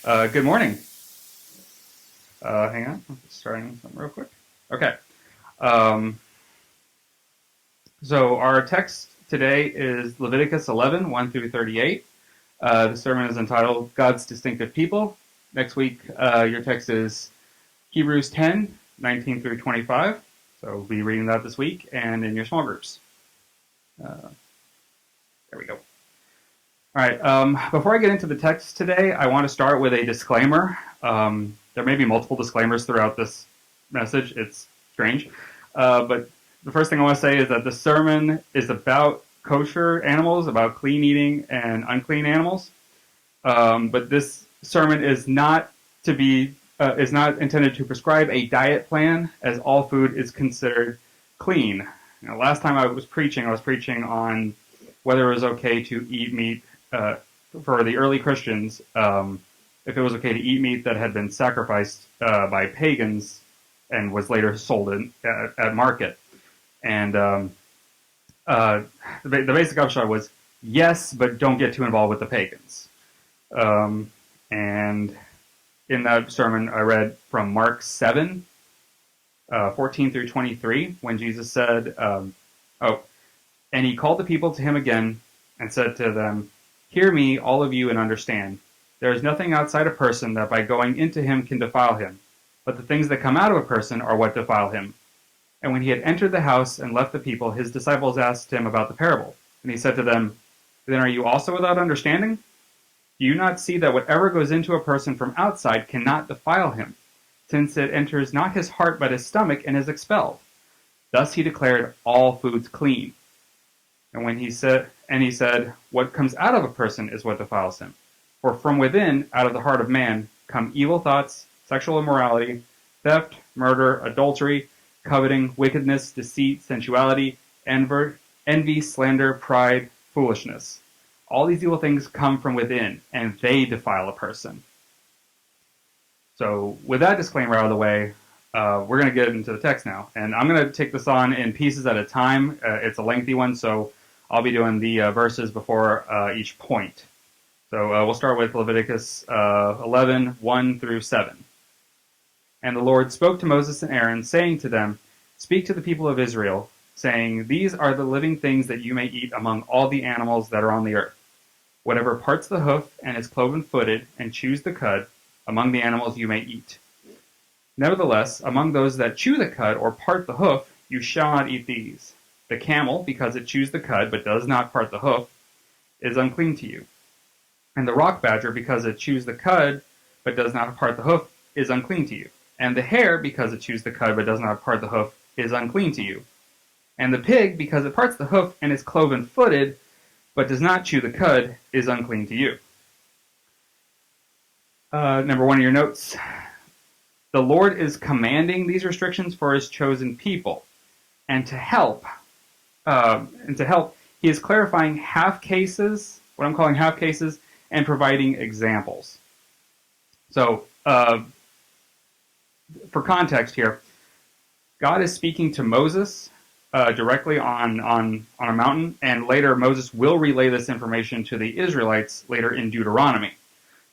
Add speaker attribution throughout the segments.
Speaker 1: Good morning. Hang on, I'm just starting something real quick. Okay. Um, so our text today is Leviticus 11, 1 through 38. The sermon is entitled God's Distinctive People. Next week, your text is Hebrews 10, 19 through 25. So we'll be reading that this week and in your small groups. There we go. All right. Before I get into the text today, I want to start with a disclaimer. There may be multiple disclaimers throughout this message. It's strange. But the first thing I want to say is that the sermon is about kosher animals, about clean eating and unclean animals. But this sermon is not intended to prescribe a diet plan, as all food is considered clean. Now, last time I was preaching on whether it was okay to eat meat for the early Christians, if it was okay to eat meat that had been sacrificed by pagans and was later sold at market. And the basic upshot was yes, but don't get too involved with the pagans. And in that sermon, I read from Mark 7, 14 through 23, when Jesus said, and he called the people to him again and said to them, "Hear me, all of you, and understand. There is nothing outside a person that by going into him can defile him, but the things that come out of a person are what defile him." And when he had entered the house and left the people, his disciples asked him about the parable. And he said to them, "Then are you also without understanding? Do you not see that whatever goes into a person from outside cannot defile him, since it enters not his heart but his stomach and is expelled? Thus he declared all foods clean. And he said, what comes out of a person is what defiles him. For from within, out of the heart of man, come evil thoughts, sexual immorality, theft, murder, adultery, coveting, wickedness, deceit, sensuality, envy, slander, pride, foolishness. All these evil things come from within, and they defile a person." So with that disclaimer out of the way, we're going to get into the text now. And I'm going to take this on in pieces at a time. It's a lengthy one, so I'll be doing the verses before each point. So we'll start with Leviticus 11, 1 through 7. And the Lord spoke to Moses and Aaron, saying to them, "Speak to the people of Israel, saying, These are the living things that you may eat among all the animals that are on the earth. Whatever parts the hoof and is cloven-footed and chews the cud, among the animals you may eat. Nevertheless, among those that chew the cud or part the hoof, you shall not eat these. The camel, because it chews the cud but does not part the hoof, is unclean to you. And the rock badger, because it chews the cud but does not part the hoof, is unclean to you. And the hare, because it chews the cud but does not part the hoof, is unclean to you. And the pig, because it parts the hoof and is cloven-footed but does not chew the cud, is unclean to you." Number one in your notes. The Lord is commanding these restrictions for his chosen people. And to help, he is clarifying half cases, what I'm calling half cases, and providing examples. So, for context here, God is speaking to Moses directly on a mountain, and later Moses will relay this information to the Israelites later in Deuteronomy.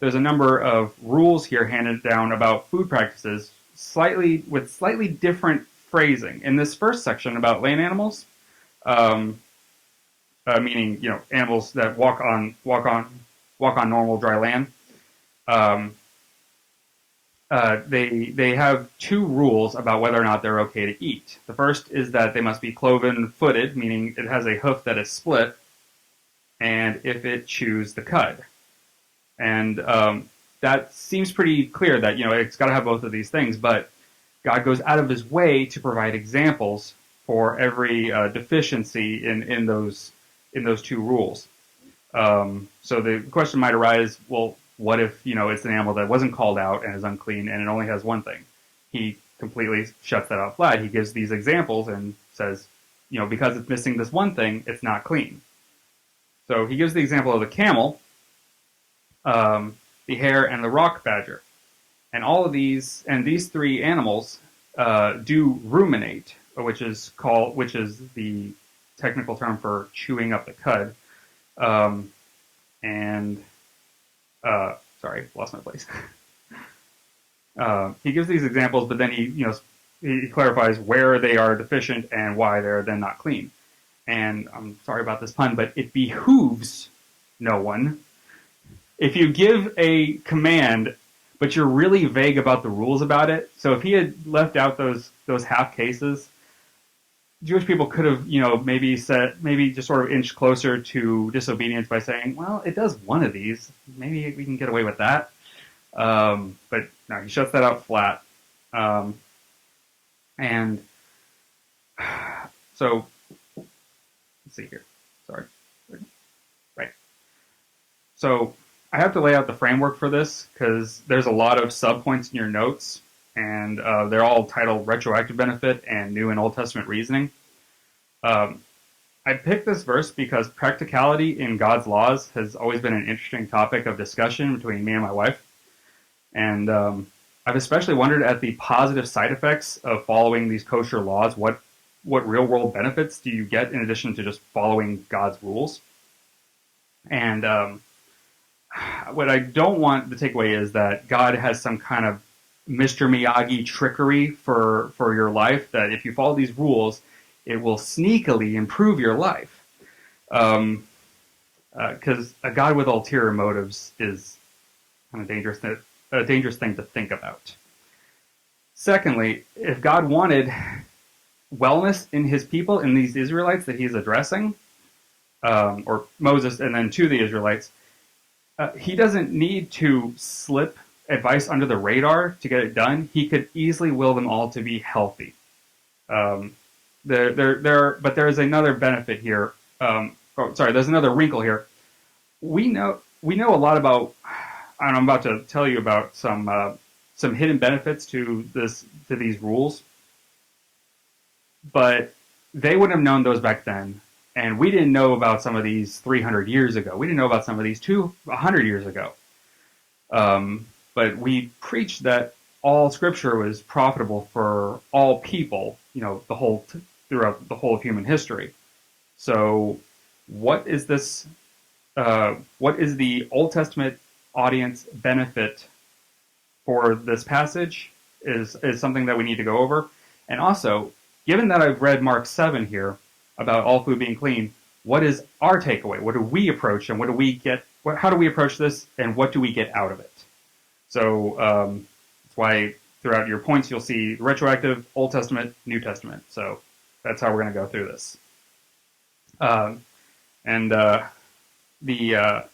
Speaker 1: There's a number of rules here handed down about food practices, with slightly different phrasing. In this first section about land animals, meaning animals that walk on normal dry land, they have two rules about whether or not they're okay to eat. The first is that they must be cloven-footed, meaning it has a hoof that is split, and if it chews the cud. And that seems pretty clear that it's got to have both of these things, but God goes out of his way to provide examples for every deficiency in those two rules. So the question might arise, well, what if it's an animal that wasn't called out and is unclean and it only has one thing? He completely shuts that out flat. He gives these examples and says, because it's missing this one thing, it's not clean. So he gives the example of the camel, the hare, and the rock badger. And all of these three animals do ruminate, which is the technical term for chewing up the cud. sorry, lost my place. He gives these examples, but then he clarifies where they are deficient and why they're then not clean. And I'm sorry about this pun, but it behooves no one. If you give a command, but you're really vague about the rules about it, so if he had left out those half cases, Jewish people could have, maybe just sort of inched closer to disobedience by saying, well, it does one of these. Maybe we can get away with that. But no, he shuts that out flat. And so, let's see here. Sorry. Right. So I have to lay out the framework for this because there's a lot of subpoints in your notes, and they're all titled Retroactive Benefit and New and Old Testament Reasoning. I picked this verse because practicality in God's laws has always been an interesting topic of discussion between me and my wife. And I've especially wondered at the positive side effects of following these kosher laws. What real-world benefits do you get in addition to just following God's rules? And what I don't want the takeaway is that God has some kind of Mr. Miyagi trickery for your life, that if you follow these rules, it will sneakily improve your life. Because a God with ulterior motives is kind of a dangerous thing to think about. Secondly, if God wanted wellness in his people, in these Israelites that he's addressing, or Moses and then to the Israelites, he doesn't need to slip advice under the radar to get it done. He could easily will them all to be healthy. But there is another benefit here. There's another wrinkle here. We know a lot about, and I'm about to tell you about some hidden benefits to these rules, but they wouldn't have known those back then. And we didn't know about some of these 300 years ago. We didn't know about some of these 100 years ago. But we preached that all Scripture was profitable for all people, throughout the whole of human history. So what is this? What is the Old Testament audience benefit for this passage is something that we need to go over. And also, given that I've read Mark 7 here about all food being clean, what is our takeaway? What do we approach, and what do we get? How do we approach this, and what do we get out of it? So that's why throughout your points you'll see retroactive, Old Testament, New Testament. So that's how we're going to go through this. The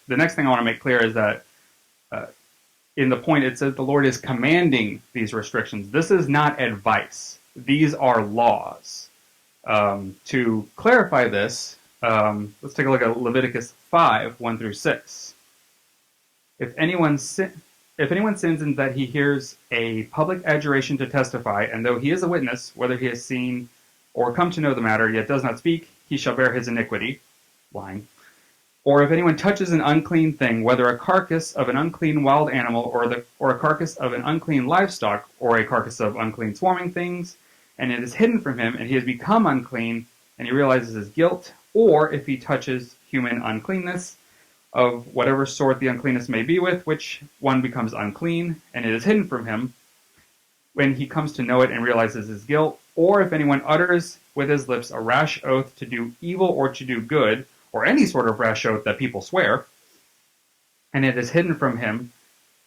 Speaker 1: next thing I want to make clear is that in the point it says the Lord is commanding these restrictions. This is not advice. These are laws. To clarify this, let's take a look at Leviticus 5, 1 through 6. If anyone sins in that he hears a public adjuration to testify, and though he is a witness, whether he has seen or come to know the matter, yet does not speak, he shall bear his iniquity. Lying. Or if anyone touches an unclean thing, whether a carcass of an unclean wild animal, or a carcass of an unclean livestock, or a carcass of unclean swarming things, and it is hidden from him, and he has become unclean, and he realizes his guilt, or if he touches human uncleanness, of whatever sort the uncleanness may be with, which one becomes unclean, and it is hidden from him, when he comes to know it and realizes his guilt, or if anyone utters with his lips a rash oath to do evil or to do good, or any sort of rash oath that people swear, and it is hidden from him,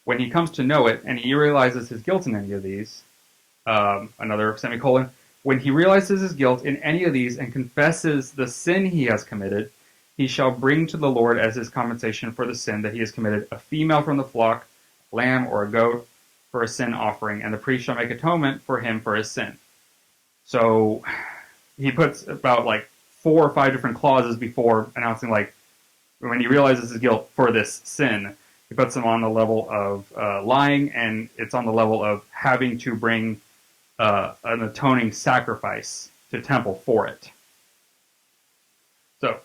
Speaker 1: when he comes to know it and he realizes his guilt in any of these, another semicolon, when he realizes his guilt in any of these and confesses the sin he has committed, he shall bring to the Lord as his compensation for the sin that he has committed a female from the flock, a lamb or a goat for a sin offering, and the priest shall make atonement for him for his sin. So he puts about 4 or 5 different clauses before announcing when he realizes his guilt for this sin. He puts them on the level of lying, and it's on the level of having to bring an atoning sacrifice to temple for it. So,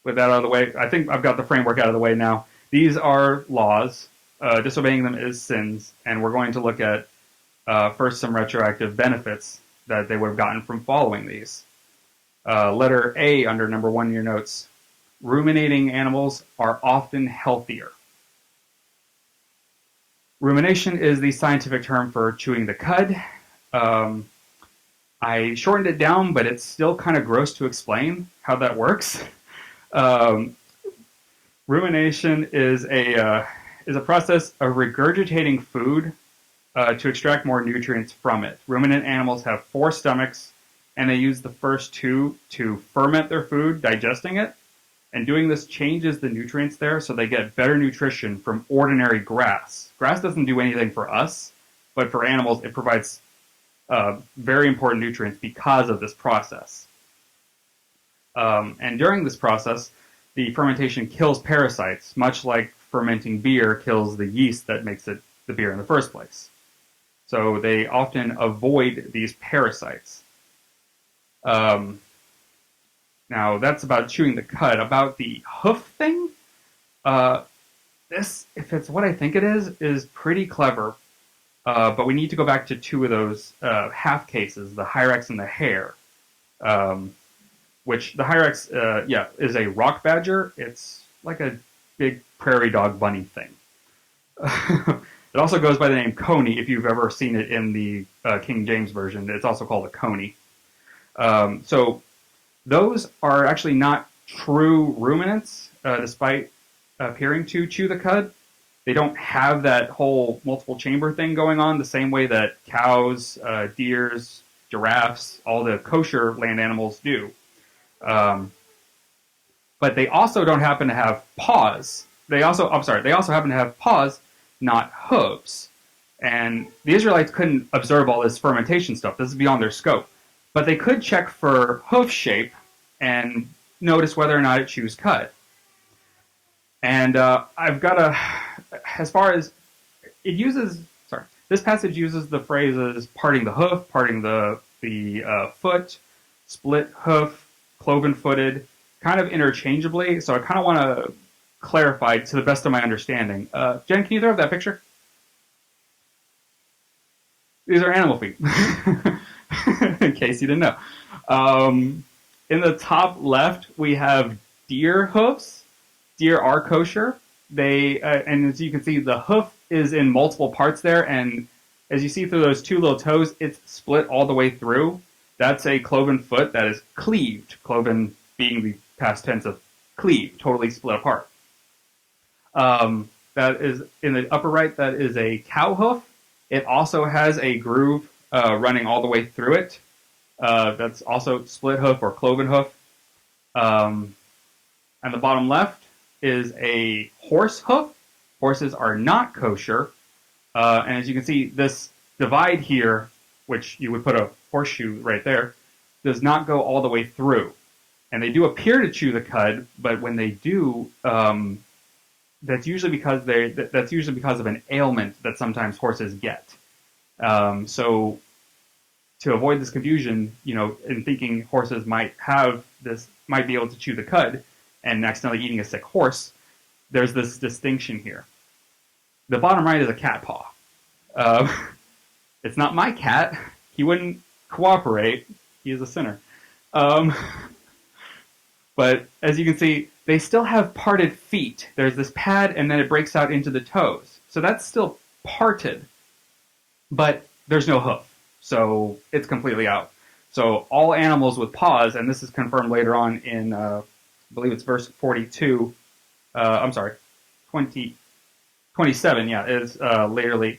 Speaker 1: with that out of the way, I think I've got the framework out of the way now. These are laws. Disobeying them is sins, and we're going to look at first some retroactive benefits that they would have gotten from following these. Letter A under number 1 in your notes. Ruminating animals are often healthier. Rumination is the scientific term for chewing the cud. Um, I shortened it down, but it's still kind of gross to explain how that works. Um, Rumination is a process of regurgitating food to extract more nutrients from it. Ruminant animals have 4 stomachs, and they use the first 2 to ferment their food, digesting it. And doing this changes the nutrients there, so they get better nutrition from ordinary grass. Grass doesn't do anything for us, but for animals, it provides very important nutrients because of this process. And during this process, the fermentation kills parasites, much like fermenting beer kills the yeast that makes it the beer in the first place. So they often avoid these parasites. Now that's about chewing the cud. About the hoof thing, this, if it's what I think it is pretty clever. But we need to go back to 2 of those half cases, the Hyrax and the hare. Which the Hyrax, is a rock badger. It's like a big prairie dog bunny thing. It also goes by the name coney. If you've ever seen it in the King James version, it's also called a coney. So those are actually not true ruminants, despite appearing to chew the cud. They don't have that whole multiple chamber thing going on the same way that cows, deers, giraffes, all the kosher land animals do. But they also don't happen to have paws. They also happen to have paws, not hooves. And the Israelites couldn't observe all this fermentation stuff. This is beyond their scope. But they could check for hoof shape and notice whether or not it chews cud. And I've got as far as it uses, this passage uses the phrases parting the hoof, parting the foot, split hoof, cloven-footed, kind of interchangeably. So I kind of want to clarify to the best of my understanding. Jen, can you throw up that picture? These are animal feet, in case you didn't know. In the top left, we have deer hoofs. Deer are kosher. And as you can see, the hoof is in multiple parts there, and as you see through those 2 little toes, it's split all the way through. That's a cloven foot that is cleaved, cloven being the past tense of cleave, totally split apart. That is in the upper right, that is a cow hoof. It also has a groove running all the way through it. That's also split hoof or cloven hoof. And the bottom left is a horse hoof. Horses are not kosher. And as you can see, this divide here, which you would put a horseshoe right there, does not go all the way through. And they do appear to chew the cud, but when they do, that's usually because of an ailment that sometimes horses get. So to avoid this confusion, in thinking horses might be able to chew the cud and accidentally eating a sick horse, there's this distinction here. The bottom right is a cat paw. It's not my cat. He wouldn't cooperate. He is a sinner. But as you can see, they still have parted feet. There's this pad, and then it breaks out into the toes. So that's still parted, but there's no hoof. So it's completely out. So all animals with paws, and this is confirmed later on in, I believe it's verse 42, 27, is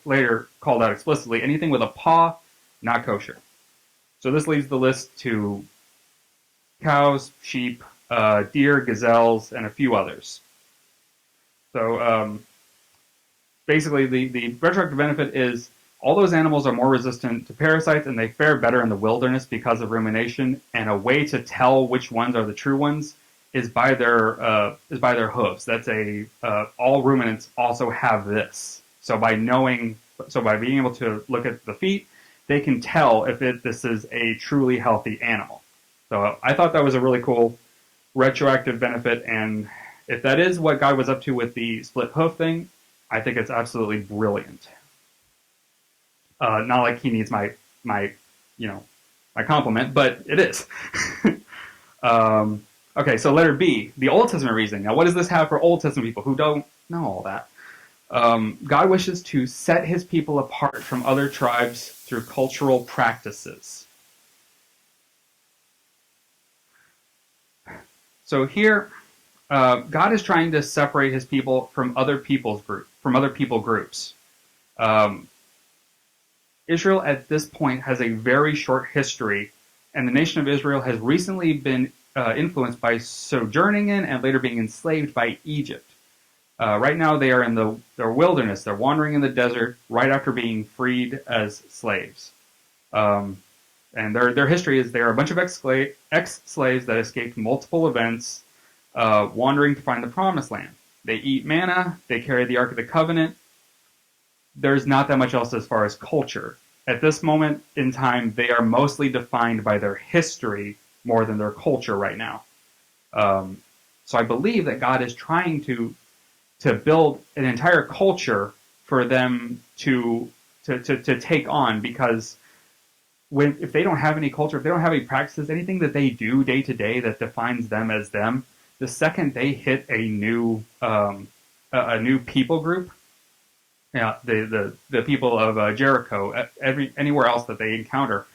Speaker 1: later called out explicitly. Anything with a paw, not kosher. So this leaves the list to cows, sheep, deer, gazelles, and a few others. So basically the retroactive benefit is all those animals are more resistant to parasites and they fare better in the wilderness because of rumination, and a way to tell which ones are the true ones is by their hooves. That's all ruminants also have this. So by being able to look at the feet, they can tell if this is a truly healthy animal. So I thought that was a really cool retroactive benefit, and if that is what God was up to with the split hoof thing, I think it's absolutely brilliant. Not like he needs my compliment, but it is. Okay, so letter B, the Old Testament reasoning. Now, what does this have for Old Testament people who don't know all that? God wishes to set his people apart from other tribes through cultural practices. So here, God is trying to separate his people from other people groups. Um, Israel at this point has a very short history, and the nation of Israel has recently been influenced by sojourning in and later being enslaved by Egypt. Right now, they are in their wilderness. They're wandering in the desert right after being freed as slaves. And their history is they're a bunch of ex-slaves that escaped multiple events, wandering to find the promised land. They eat manna. They carry the Ark of the Covenant. There's not that much else as far as culture. At this moment in time, they are mostly defined by their history more than their culture right now. So I believe that God is trying to build an entire culture for them to take on, because if they don't have any culture, if they don't have any practices, anything that they do day to day that defines them as them, the second they hit a new people group, the people of Jericho, anywhere else that they encounter,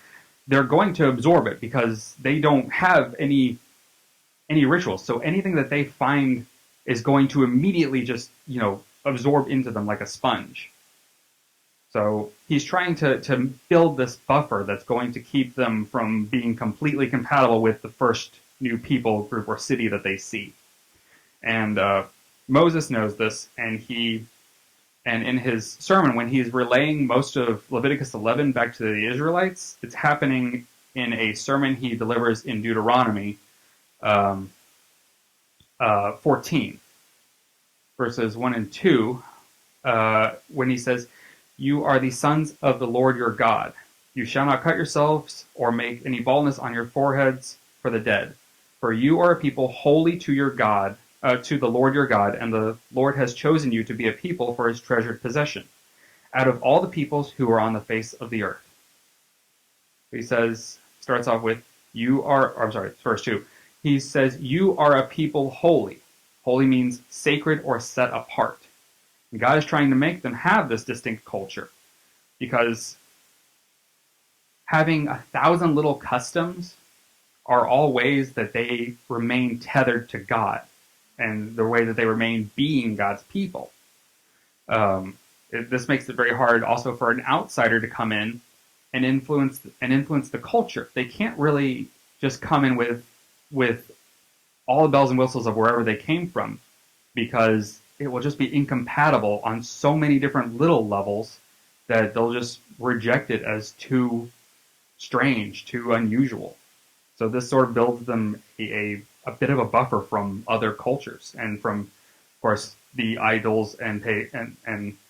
Speaker 1: they're going to absorb it because they don't have any rituals. So anything that they find is going to immediately just absorb into them like a sponge. So he's trying to build this buffer that's going to keep them from being completely compatible with the first new people group or city that they see. And Moses knows this, and in his sermon, when he's relaying most of Leviticus 11 back to the Israelites, it's happening in a sermon he delivers in Deuteronomy 14, verses 1 and 2, when he says, "You are the sons of the Lord your God. You shall not cut yourselves or make any baldness on your foreheads for the dead. For you are a people holy to your God, to the Lord your God, and the Lord has chosen you to be a people for his treasured possession, out of all the peoples who are on the face of the earth." He starts off with, verse 2. He says, "You are a people holy." Holy means sacred or set apart. And God is trying to make them have this distinct culture, because having 1,000 little customs are all ways that they remain tethered to God, and the way that they remain being God's people. This makes it very hard also for an outsider to come in and influence the culture. They can't really just come in with all the bells and whistles of wherever they came from, because it will just be incompatible on so many different little levels that they'll just reject it as too strange, too unusual. So this sort of builds them a bit of a buffer from other cultures and from, of course, the idols and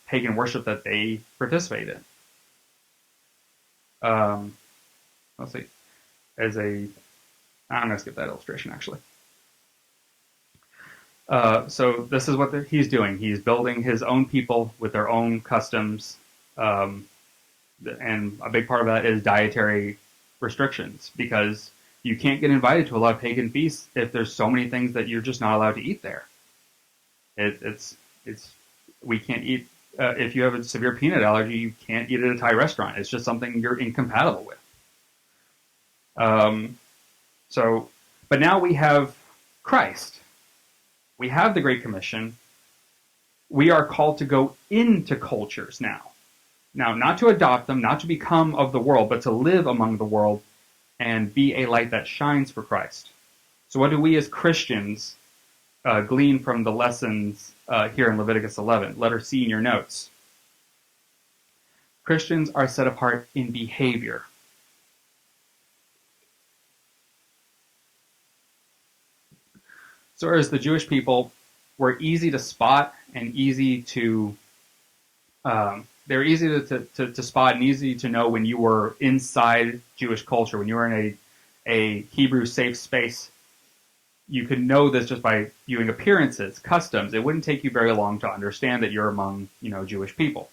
Speaker 1: pagan worship that they participate in. Let's see. I'm going to skip that illustration, actually. So this is what he's doing. He's building his own people with their own customs, and a big part of that is dietary restrictions, because you can't get invited to a lot of pagan feasts if there's so many things that you're just not allowed to eat there. We can't eat, if you have a severe peanut allergy, you can't eat at a Thai restaurant. It's just something you're incompatible with. But now we have Christ. We have the Great Commission. We are called to go into cultures now. Now, not to adopt them, not to become of the world, but to live among the world and be a light that shines for Christ. So what do we as Christians glean from the lessons here in Leviticus 11? Letter C in your notes. Christians are set apart in behavior. So whereas the Jewish people were easy to spot and easy to they're easy to spot and easy to know when you were inside Jewish culture, when you were in a Hebrew safe space. You could know this just by viewing appearances, customs. It wouldn't take you very long to understand that you're among, Jewish people.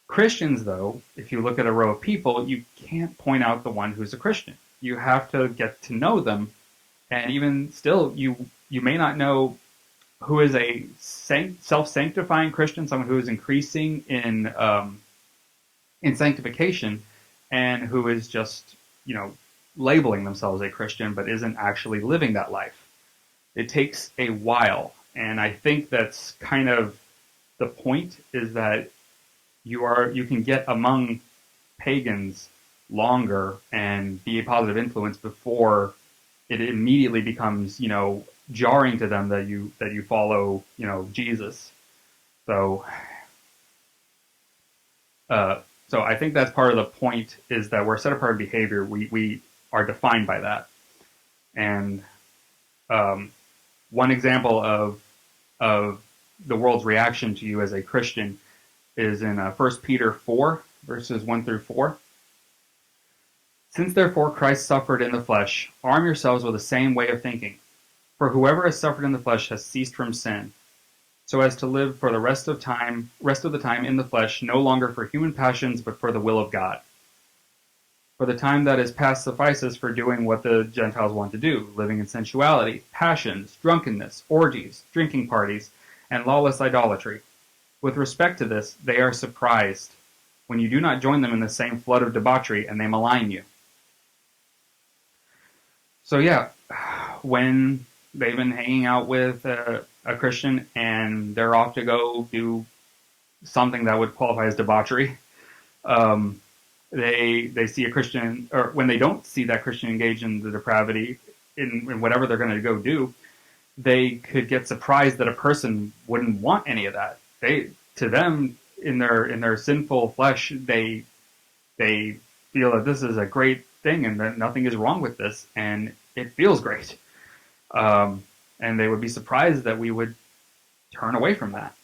Speaker 1: Christians, though, if you look at a row of people, you can't point out the one who's a Christian. You have to get to know them, and even still, you may not know who is a self-sanctifying Christian, someone who is increasing in sanctification, and who is just, labeling themselves a Christian but isn't actually living that life. It takes a while, and I think that's kind of the point, is that you can get among pagans longer and be a positive influence before it immediately becomes, jarring to them that you follow, Jesus. So, so I think that's part of the point, is that we're set apart in behavior. We are defined by that. And one example of the world's reaction to you as a Christian is in 1 Peter 4, verses 1 through 4. Since therefore Christ suffered in the flesh, arm yourselves with the same way of thinking. For whoever has suffered in the flesh has ceased from sin, so as to live for the rest of the time in the flesh, no longer for human passions, but for the will of God. For the time that is past suffices for doing what the Gentiles want to do, living in sensuality, passions, drunkenness, orgies, drinking parties, and lawless idolatry. With respect to this, they are surprised when you do not join them in the same flood of debauchery, and they malign you. So yeah, when they've been hanging out with a Christian and they're off to go do something that would qualify as debauchery, they see a Christian, or when they don't see that Christian engage in the depravity in whatever they're going to go do, they could get surprised that a person wouldn't want any of that. To them, in their sinful flesh, they feel that this is a great thing and that nothing is wrong with this, and it feels great. And they would be surprised that we would turn away from that.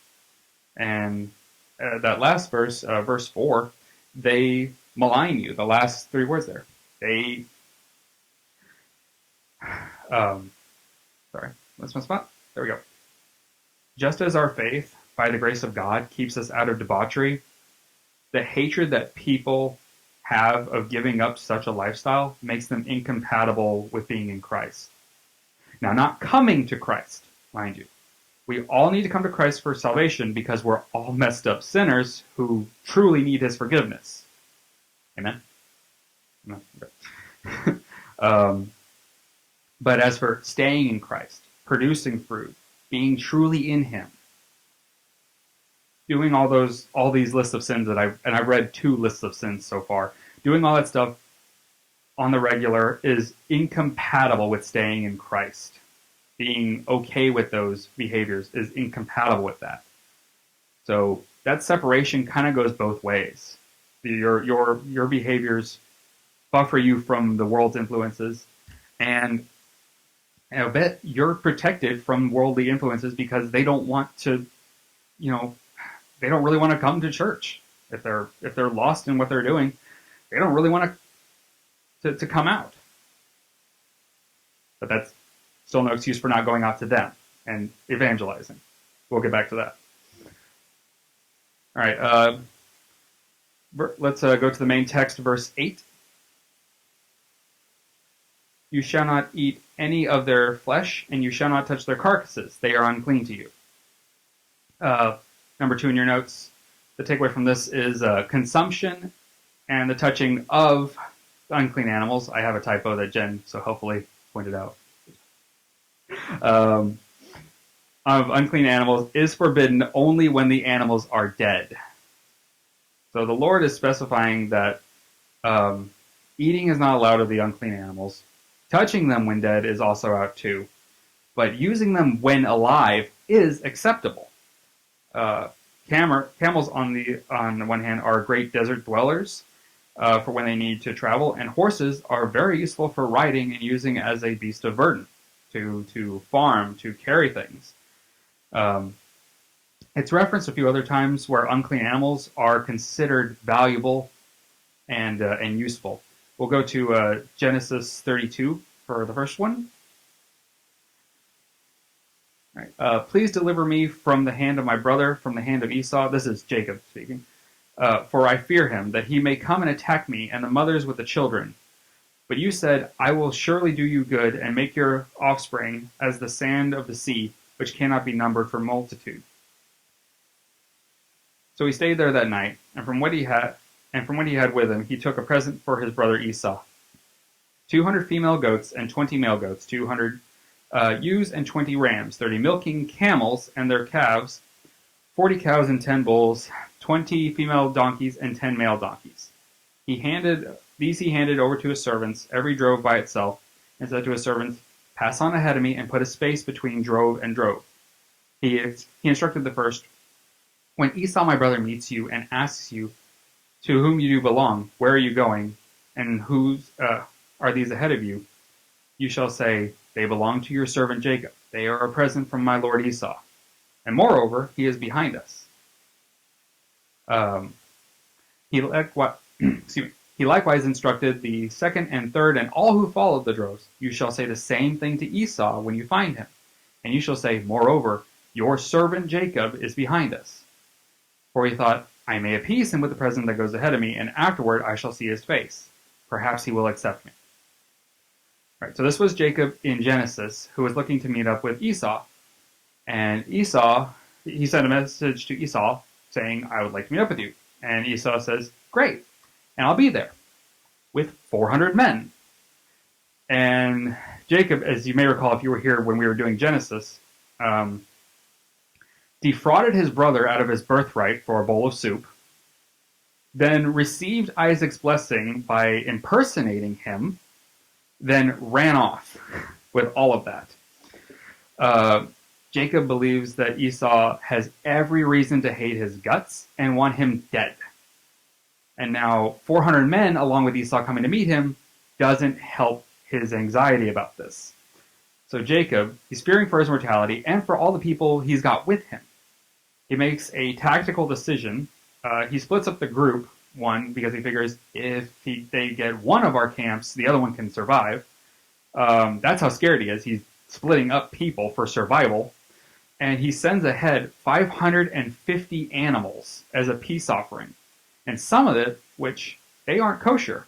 Speaker 1: And that last verse, verse 4, they malign you. The last three words there. They, sorry, that's my spot. There we go. Just as our faith, by the grace of God, keeps us out of debauchery, the hatred that people have of giving up such a lifestyle makes them incompatible with being in Christ. Now, not coming to Christ, mind you. We all need to come to Christ for salvation because we're all messed up sinners who truly need his forgiveness. Amen? No. Okay. But as for staying in Christ, producing fruit, being truly in him, doing all these lists of sins I've read 2 lists of sins so far, doing all that stuff on the regular is incompatible with staying in Christ. Being okay with those behaviors is incompatible with that. So that separation kind of goes both ways. Your behaviors buffer you from the world's influences, and I bet you're protected from worldly influences because they don't want to, they don't really want to come to church. If they're lost in what they're doing, they don't really want to come out. But that's still no excuse for not going out to them and evangelizing. We'll get back to that. All right, let's go to the main text, verse 8. You shall not eat any of their flesh, and you shall not touch their carcasses. They are unclean to you. Number 2 in your notes, the takeaway from this is consumption and the touching of unclean animals. I have a typo that Jen so helpfully pointed out. Of unclean animals is forbidden only when the animals are dead. So the Lord is specifying that eating is not allowed of the unclean animals. Touching them when dead is also out too. But using them when alive is acceptable. Camels, on the one hand, are great desert dwellers for when they need to travel, and horses are very useful for riding and using as a beast of burden to farm, to carry things. It's referenced a few other times where unclean animals are considered valuable and useful. We'll go to Genesis 32 for the first one. All right. Please deliver me from the hand of my brother, from the hand of Esau. This is Jacob speaking. For I fear him, that he may come and attack me, and the mothers with the children. But you said, I will surely do you good, and make your offspring as the sand of the sea, which cannot be numbered for multitude. So he stayed there that night, and from what he had with him, he took a present for his brother Esau: 200 female goats and 20 male goats, 200 ewes and 20 rams, 30 milking camels and their calves, 40 cows and 10 bulls, 20 female donkeys and 10 male donkeys. He handed over to his servants, every drove by itself, and said to his servants, "Pass on ahead of me and put a space between drove and drove." He instructed the first, "When Esau my brother meets you and asks you, 'To whom you do belong? Where are you going? And whose are these ahead of you?' you shall say, 'They belong to your servant Jacob. They are a present from my lord Esau. And moreover, he is behind us.'" He likewise instructed the second and third and all who followed the droves. "You shall say the same thing to Esau when you find him. And you shall say, 'Moreover, your servant Jacob is behind us.' For he thought, 'I may appease him with the present that goes ahead of me, and afterward I shall see his face. Perhaps he will accept me.'" All right, so this was Jacob in Genesis, who was looking to meet up with Esau. And Esau, he sent a message to Esau saying, "I would like to meet up with you." And Esau says, "Great, and I'll be there with 400 men. And Jacob, as you may recall if you were here when we were doing Genesis, defrauded his brother out of his birthright for a bowl of soup, then received Isaac's blessing by impersonating him, then ran off with all of that. Jacob believes that Esau has every reason to hate his guts and want him dead. And now 400 men, along with Esau coming to meet him, doesn't help his anxiety about this. So Jacob, he's fearing for his mortality and for all the people he's got with him. He makes a tactical decision. He splits up the group, one, because he figures if they get one of our camps, the other one can survive. That's how scared he is. He's splitting up people for survival. And he sends ahead 550 animals as a peace offering. And some of it, which they aren't kosher,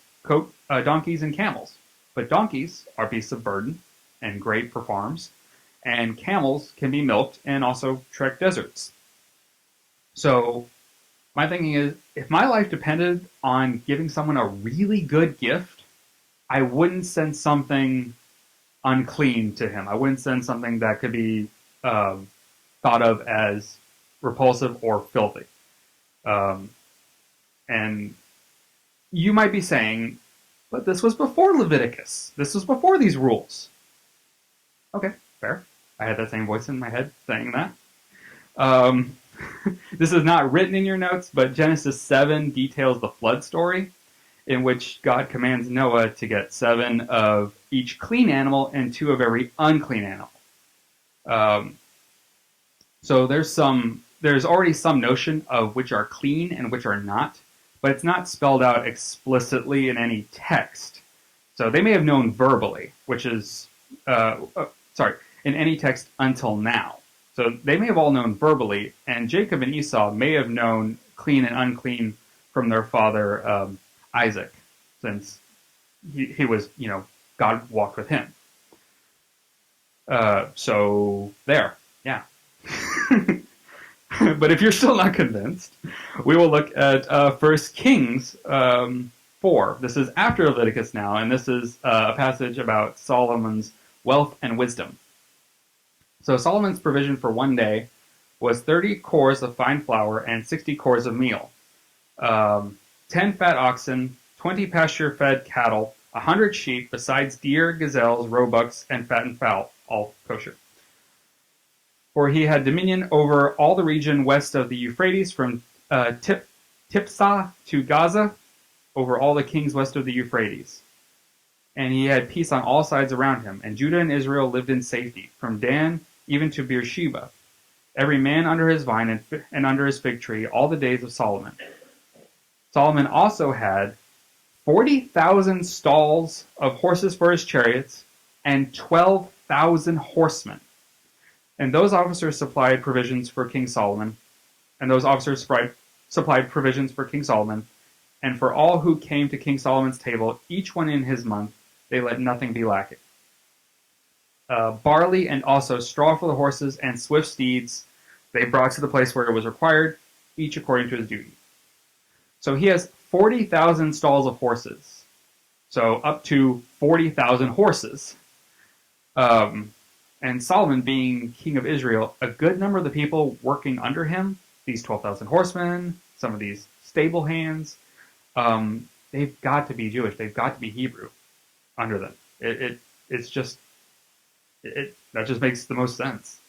Speaker 1: donkeys and camels. But donkeys are beasts of burden and great for farms. And camels can be milked and also trek deserts. So my thinking is, if my life depended on giving someone a really good gift, I wouldn't send something unclean to him. I wouldn't send something that could be thought of as repulsive or filthy. And you might be saying, but this was before Leviticus. This was before these rules. Okay, fair. I had that same voice in my head saying that. This is not written in your notes, but Genesis 7 details the flood story, in which God commands Noah to get 7 of each clean animal and 2 of every unclean animal. So there's already some notion of which are clean and which are not, but it's not spelled out explicitly in any text. So they may have known verbally, which is, in any text until now. So they may have all known verbally, and Jacob and Esau may have known clean and unclean from their father Isaac, since he was, God walked with him. So there, yeah. But if you're still not convinced, we will look at 1 Kings 4. This is after Leviticus now, and this is a passage about Solomon's wealth and wisdom. So Solomon's provision for one day was 30 cores of fine flour and 60 cores of meal, 10 fat oxen, 20 pasture-fed cattle, 100 sheep, besides deer, gazelles, roebucks, and fattened fowl, all kosher. For he had dominion over all the region west of the Euphrates, from Tipsah to Gaza, over all the kings west of the Euphrates. And he had peace on all sides around him, and Judah and Israel lived in safety, from Dan even to Beersheba, every man under his vine and under his fig tree, all the days of Solomon. Solomon also had 40,000 stalls of horses for his chariots, and 12,000 horsemen. And those officers supplied provisions for King Solomon, and and for all who came to King Solomon's table, each one in his month, they let nothing be lacking. barley and also straw for the horses and swift steeds they brought to the place where it was required, each according to his duty. So he has 40,000 stalls of horses. So up to 40,000 horses. And Solomon, being king of Israel, a good number of the people working under him, these 12,000 horsemen, some of these stable hands, they've got to be Jewish. They've got to be Hebrew under them. It's just that just makes the most sense.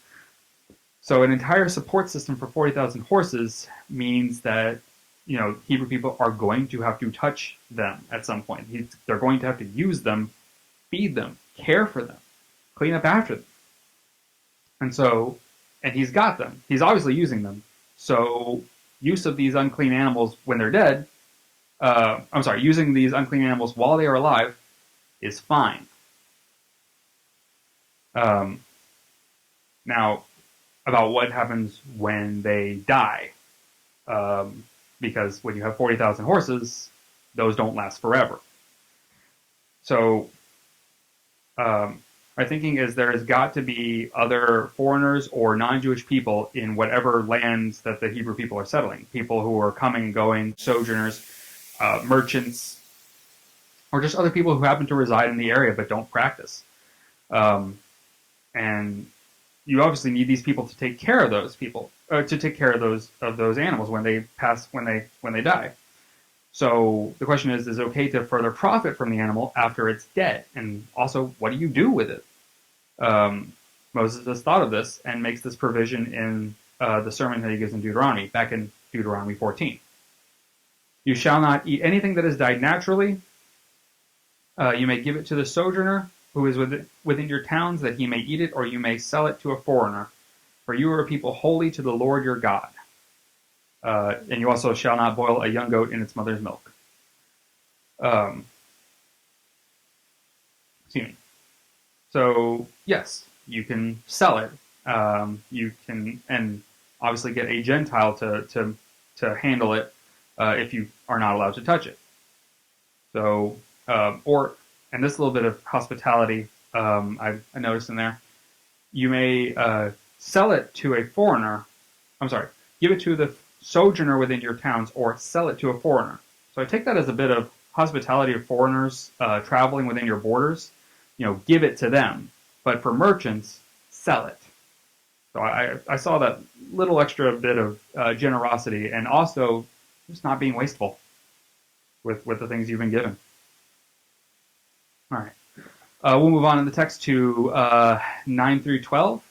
Speaker 1: So an entire support system for 40,000 horses means that Hebrew people are going to have to touch them at some point. They're going to have to use them, feed them, care for them, clean up after them. And he's got them. He's obviously using them. So use of these unclean animals when they're dead, using these unclean animals while they are alive is fine. Now, about what happens when they die. Because when you have 40,000 horses, those don't last forever. So my thinking is there has got to be other foreigners or non-Jewish people in whatever lands that the Hebrew people are settling. People who are coming and going, sojourners, merchants, or just other people who happen to reside in the area but don't practice. And you obviously need these people to take care of those people, to take care of those animals when they pass, when they die. So the question is it okay to further profit from the animal after it's dead? And also, what do you do with it? Moses has thought of this and makes this provision in the sermon that he gives in Deuteronomy, back in Deuteronomy 14. You shall not eat anything that has died naturally. You may give it to the sojourner who is within your towns, that he may eat it, or you may sell it to a foreigner. For you are a people holy to the Lord your God. And you also shall not boil a young goat in its mother's milk. Excuse me. So, yes, you can sell it. You can, and obviously get a Gentile to handle it if you are not allowed to touch it. So, and this little bit of hospitality I noticed in there, you may sell it to a foreigner. Give it to the sojourner within your towns, or sell it to a foreigner. So I take that as a bit of hospitality of foreigners traveling within your borders. Give it to them. But for merchants, sell it. So I saw that little extra bit of generosity, and also just not being wasteful with the things you've been given. All right. We'll move on in the text to 9 through 12.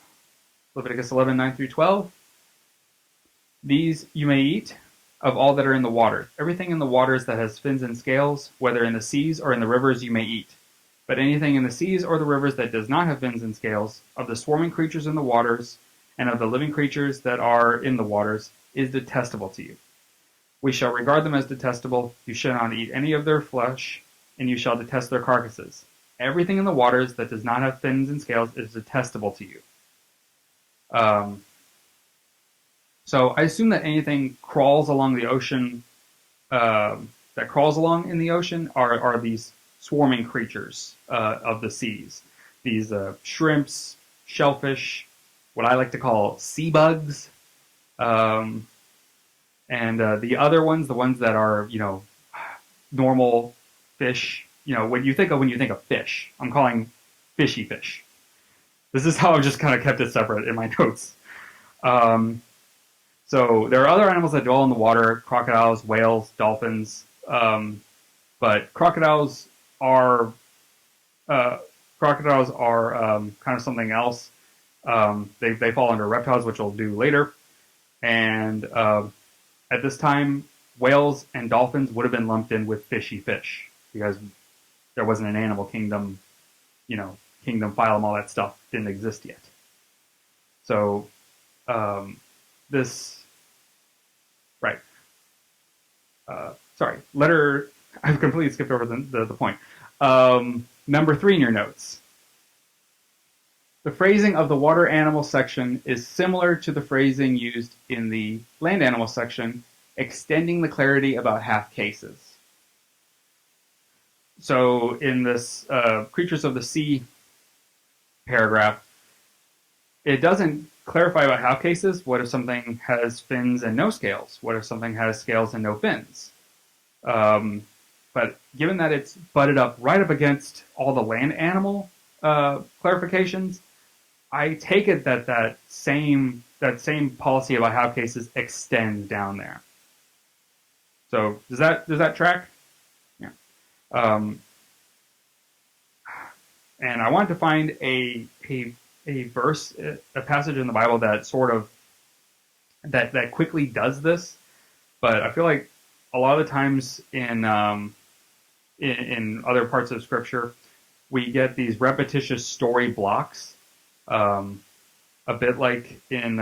Speaker 1: Leviticus 11, 9 through 12. These you may eat of all that are in the water. Everything in the waters that has fins and scales, whether in the seas or in the rivers, you may eat. But anything in the seas or the rivers that does not have fins and scales, of the swarming creatures in the waters, and of the living creatures that are in the waters, is detestable to you. We shall regard them as detestable. You shall not eat any of their flesh, and you shall detest their carcasses. Everything in the waters that does not have fins and scales is detestable to you. So I assume that anything crawls along the ocean, that crawls along in the ocean are these swarming creatures of the seas. These shrimps, shellfish, what I like to call sea bugs, and the other ones, the ones that are normal fish. When you think of fish, I'm calling fishy fish. This is how I've just kind of kept it separate in my notes. So there are other animals that dwell in the water: crocodiles, whales, dolphins. But crocodiles are kind of something else. They fall under reptiles, which we'll do later. And at this time, whales and dolphins would have been lumped in with fishy fish because there wasn't an animal kingdom, kingdom, phylum, all that stuff didn't exist yet. So letter. I've completely skipped over the point. Number 3 in your notes. The phrasing of the water animal section is similar to the phrasing used in the land animal section, extending the clarity about half cases. So in this creatures of the sea paragraph, it doesn't clarify about half cases. What if something has fins and no scales? What if something has scales and no fins? But given that it's butted up right up against all the land animal clarifications, I take it that that same policy about half cases extends down there. So does that track? Yeah. Um, and I wanted to find a verse, a passage in the Bible that sort of that quickly does this, but I feel like a lot of the times in other parts of Scripture, we get these repetitious story blocks, a bit like in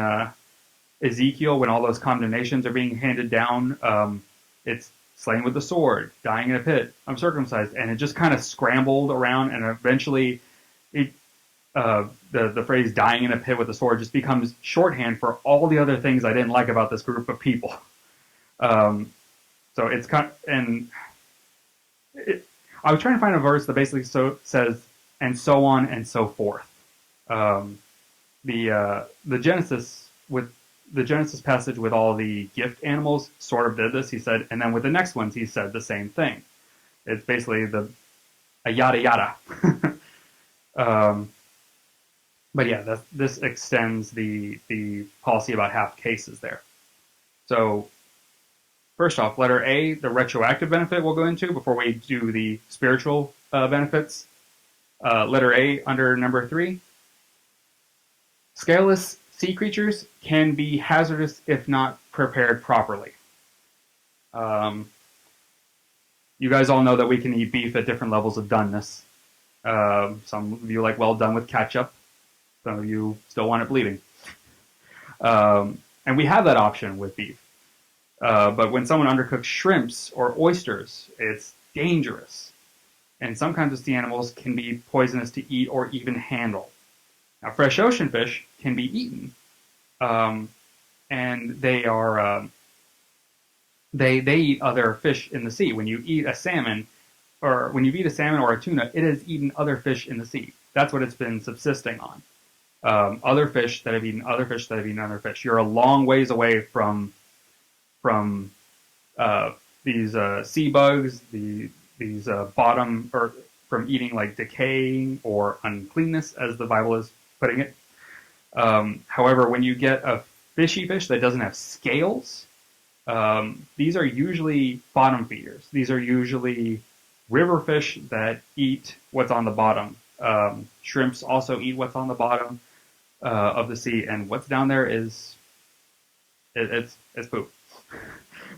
Speaker 1: Ezekiel when all those condemnations are being handed down. It's slain with the sword, dying in a pit, uncircumcised, and it just kind of scrambled around, and eventually, the phrase "dying in a pit with the sword" just becomes shorthand for all the other things I didn't like about this group of people. So it's kind of, and I was trying to find a verse that basically says, and so on and so forth. The Genesis passage with all the gift animals sort of did this. He said, and then with the next ones, he said the same thing. It's basically a yada yada. But yeah, this extends the policy about half cases there. So first off, letter A, the retroactive benefit we'll go into before we do the spiritual benefits. Letter A under number 3. Scaleless sea creatures can be hazardous if not prepared properly. You guys all know that we can eat beef at different levels of doneness. Some of you like well done with ketchup. Some of you still want it bleeding. And we have that option with beef. But when someone undercooks shrimps or oysters, it's dangerous. And some kinds of sea animals can be poisonous to eat or even handle. Now, fresh ocean fish can be eaten, and they are they eat other fish in the sea. When you eat a salmon, or when you eat a salmon or a tuna, it has eaten other fish in the sea. That's what it's been subsisting on. Other fish that have eaten other fish that have eaten other fish. You're a long ways away from these sea bugs, these bottom, or from eating like decaying or uncleanness, as the Bible is putting it. However, when you get a fishy fish that doesn't have scales, these are usually bottom feeders. These are usually river fish that eat what's on the bottom. Shrimps also eat what's on the bottom of the sea, and what's down there is it's poop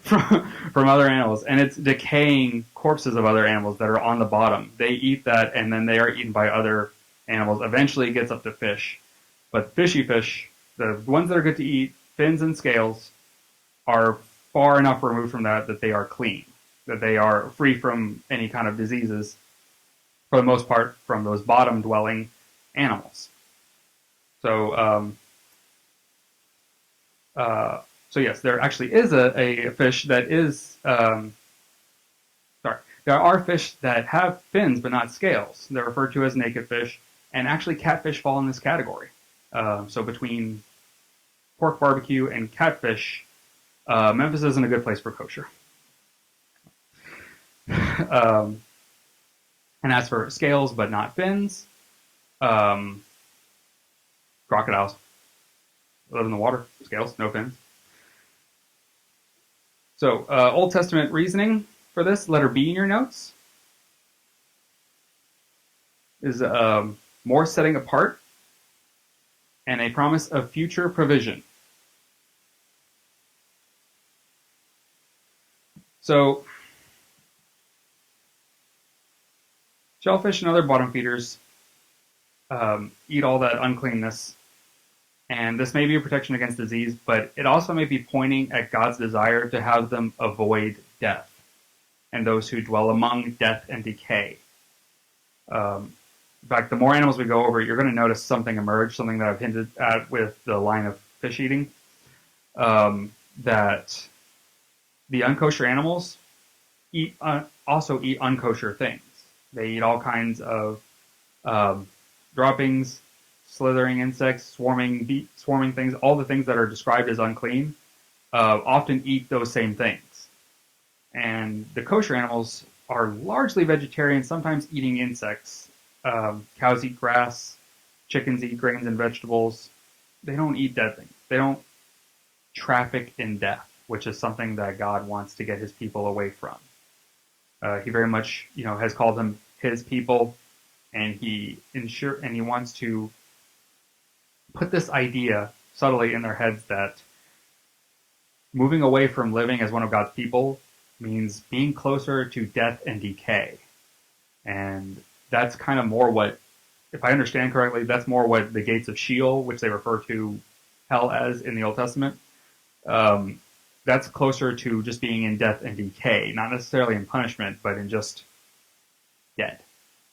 Speaker 1: from other animals, and it's decaying corpses of other animals that are on the bottom. They eat that, and then they are eaten by other animals. Eventually, it gets up to fish, but fishy fish, the ones that are good to eat, fins and scales, are far enough removed from that they are clean, that they are free from any kind of diseases, for the most part, from those bottom-dwelling animals. So, so yes, there actually is a fish that is, there are fish that have fins but not scales. They're referred to as naked fish, and actually catfish fall in this category. So between pork barbecue and catfish, Memphis isn't a good place for kosher. And as for scales but not fins, crocodiles live in the water, scales, no fins. So Old Testament reasoning for this, letter B in your notes, is more setting apart and a promise of future provision. So shellfish and other bottom feeders eat all that uncleanness, and this may be a protection against disease, but it also may be pointing at God's desire to have them avoid death and those who dwell among death and decay. In fact, the more animals we go over, you're going to notice something emerge, something that I've hinted at with the line of fish eating, that the unkosher animals also eat unkosher things. They eat all kinds of droppings, slithering insects, swarming things, all the things that are described as unclean, often eat those same things. And the kosher animals are largely vegetarian, sometimes eating insects. Cows eat grass, chickens eat grains and vegetables. They don't eat dead things. They don't traffic in death, which is something that God wants to get his people away from. He very much, has called them his people, and he wants to put this idea subtly in their heads that moving away from living as one of God's people means being closer to death and decay. And that's kind of more what, if I understand correctly, that's more what the gates of Sheol, which they refer to hell as in the Old Testament, that's closer to just being in death and decay, not necessarily in punishment, but in just dead,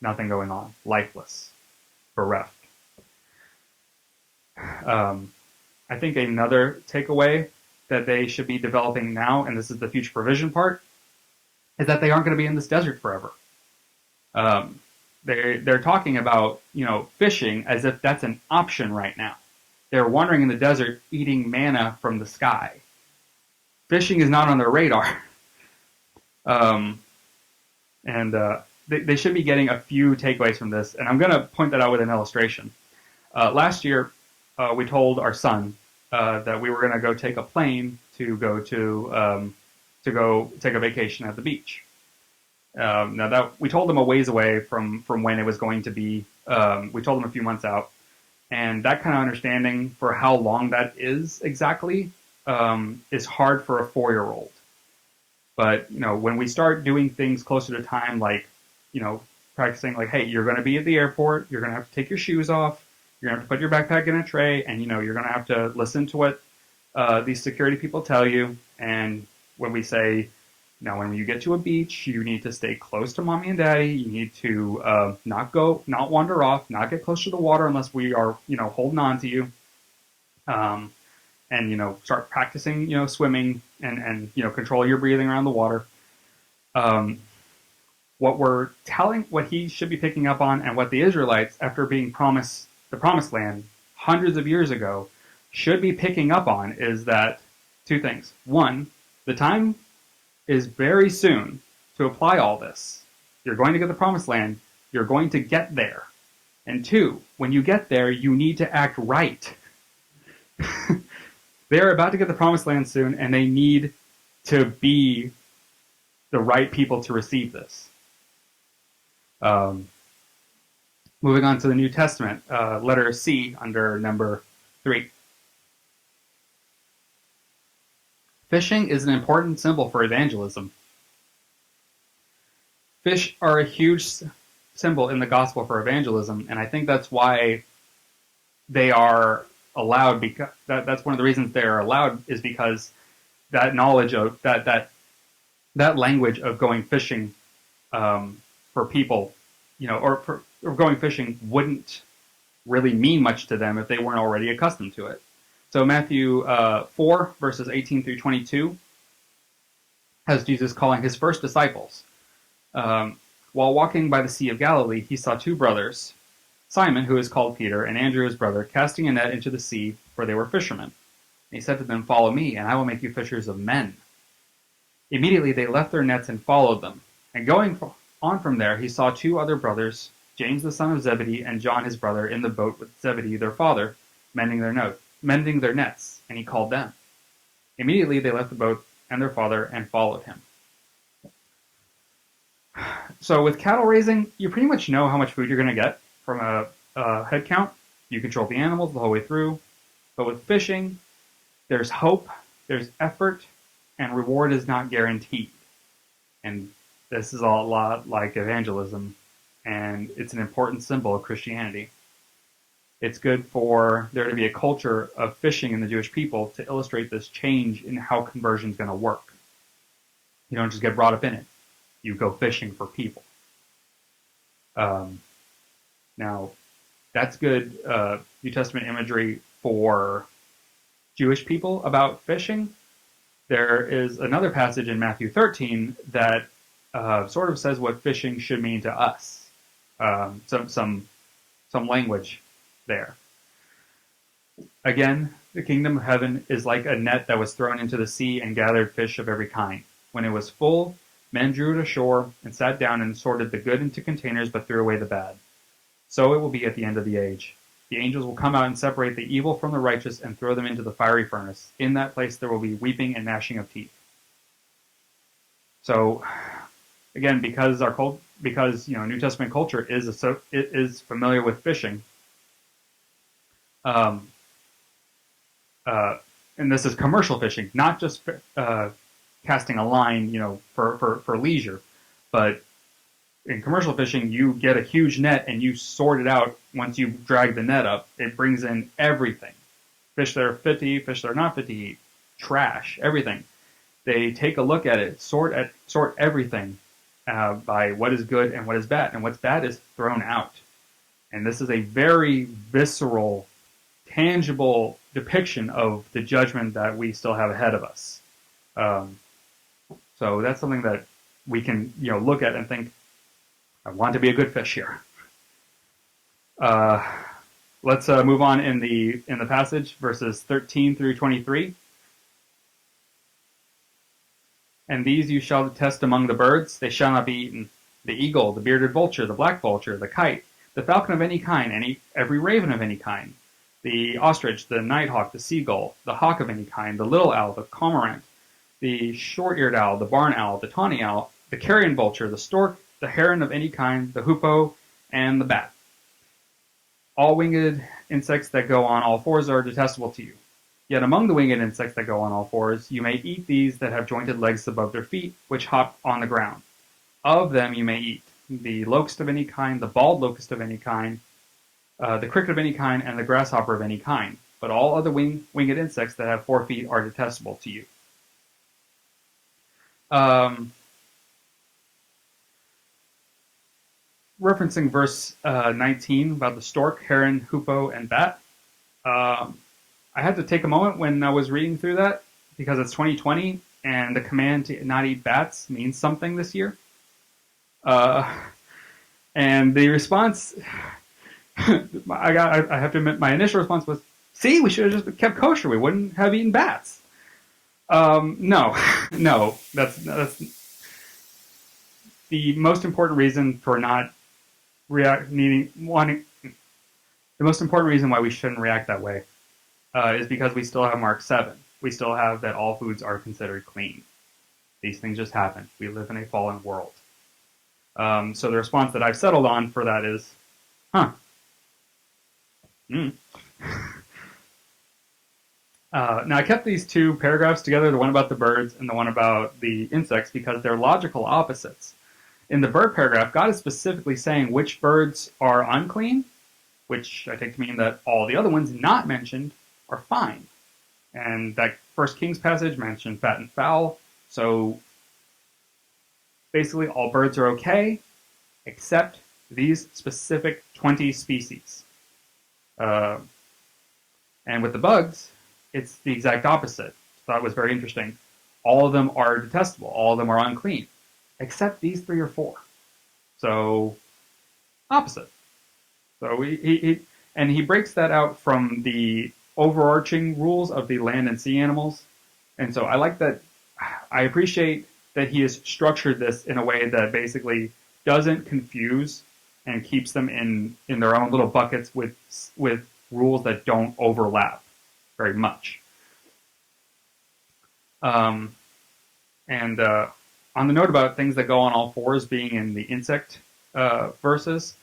Speaker 1: nothing going on, lifeless, bereft. I think another takeaway that they should be developing now, and this is the future provision part, is that they aren't going to be in this desert forever. They're talking about, fishing as if that's an option right now. They're wandering in the desert eating manna from the sky. Fishing is not on their radar. They should be getting a few takeaways from this, and I'm going to point that out with an illustration. Last year, we told our son that we were going to go take a plane to go take a vacation at the beach. Now that we told them a ways away from when it was going to be, we told them a few months out, and that kind of understanding for how long that is exactly is hard for a 4-year-old. But when we start doing things closer to time, like practicing, like, hey, you're going to be at the airport, you're going to have to take your shoes off, you're going to have to put your backpack in a tray, and you're going to have to listen to what these security people tell you. And when we say, now, when you get to a beach, you need to stay close to mommy and daddy. You need to not wander off, not get close to the water unless we are, holding on to you. And start practicing, swimming and control your breathing around the water. What he should be picking up on, and what the Israelites, after being promised the promised land hundreds of years ago, should be picking up on, is that two things. One, the time is very soon to apply all this. You're going to get the promised land. You're going to get there. And two, when you get there, you need to act right. They're about to get the promised land soon, and they need to be the right people to receive this. Moving on to the New Testament, letter C under number 3. Fishing is an important symbol for evangelism. Fish are a huge symbol in the gospel for evangelism, and I think that's why they are allowed, because that's one of the reasons they are allowed, is because that knowledge of that language of going fishing for people, or going fishing wouldn't really mean much to them if they weren't already accustomed to it. So Matthew 4, verses 18 through 22, has Jesus calling his first disciples. While walking by the Sea of Galilee, he saw 2 brothers, Simon, who is called Peter, and Andrew his brother, casting a net into the sea, for they were fishermen. And he said to them, "Follow me, and I will make you fishers of men." Immediately they left their nets and followed them. And going on from there, he saw 2 other brothers, James the son of Zebedee and John his brother, in the boat with Zebedee their father, mending their nets, and he called them. Immediately they left the boat and their father and followed him. So with cattle raising, you pretty much know how much food you're going to get from a head count. You control the animals the whole way through. But with fishing, there's hope, there's effort, and reward is not guaranteed. And this is a lot like evangelism, and it's an important symbol of Christianity. It's good for there to be a culture of fishing in the Jewish people to illustrate this change in how conversion is going to work. You don't just get brought up in it. You go fishing for people. Now, that's good New Testament imagery for Jewish people about fishing. There is another passage in Matthew 13 that sort of says what fishing should mean to us. Some language there. Again, the kingdom of heaven is like a net that was thrown into the sea and gathered fish of every kind. When it was full, men drew it ashore and sat down and sorted the good into containers but threw away the bad. So it will be at the end of the age. The angels will come out and separate the evil from the righteous and throw them into the fiery furnace. In that place there will be weeping and gnashing of teeth. So again, because New Testament culture is familiar with fishing, um, and this is commercial fishing, not just casting a line, for leisure, but in commercial fishing, you get a huge net and you sort it out. Once you drag the net up, it brings in everything: fish that are fit to eat, fish that are not fit to eat, trash, everything. They take a look at it, sort everything by what is good and what is bad, and what's bad is thrown out. And this is a very visceral, tangible depiction of the judgment that we still have ahead of us. Um, so that's something that we can look at and think, I want to be a good fish here. Uh, let's move on in the passage, verses 13 through 23. And these you shall detest among the birds; they shall not be eaten: the eagle, the bearded vulture, the black vulture, the kite, the falcon of any kind, every raven of any kind, the ostrich, the nighthawk, the seagull, the hawk of any kind, the little owl, the cormorant, the short-eared owl, the barn owl, the tawny owl, the carrion vulture, the stork, the heron of any kind, the hoopoe, and the bat. All winged insects that go on all fours are detestable to you. Yet among the winged insects that go on all fours, you may eat these that have jointed legs above their feet, which hop on the ground. Of them you may eat the locust of any kind, the bald locust of any kind, the cricket of any kind, and the grasshopper of any kind. But all other winged insects that have 4 feet are detestable to you. Referencing verse 19 about the stork, heron, hoopoe, and bat. I had to take a moment when I was reading through that, because it's 2020 and the command to not eat bats means something this year. And the response, I have to admit, my initial response was, see, we should have just kept kosher. We wouldn't have eaten bats. No, no, that's the most important reason for not wanting. The most important reason why we shouldn't react that way is because we still have Mark 7. We still have that all foods are considered clean. These things just happen. We live in a fallen world. So the response that I've settled on for that is, Now I kept these 2 paragraphs together, the one about the birds and the one about the insects, because they're logical opposites. In the bird paragraph, God is specifically saying which birds are unclean, which I take to mean that all the other ones not mentioned are fine. And that 1 Kings passage mentioned fat and fowl, so basically all birds are okay, except these specific 20 species. And with the bugs, it's the exact opposite. So that was very interesting. All of them are detestable. All of them are unclean, except these 3 or 4. So opposite. So he breaks that out from the overarching rules of the land and sea animals. And so I like that. I appreciate that he has structured this in a way that basically doesn't confuse and keeps them in their own little buckets with rules that don't overlap very much. And on the note about things that go on all fours being in the insect verses,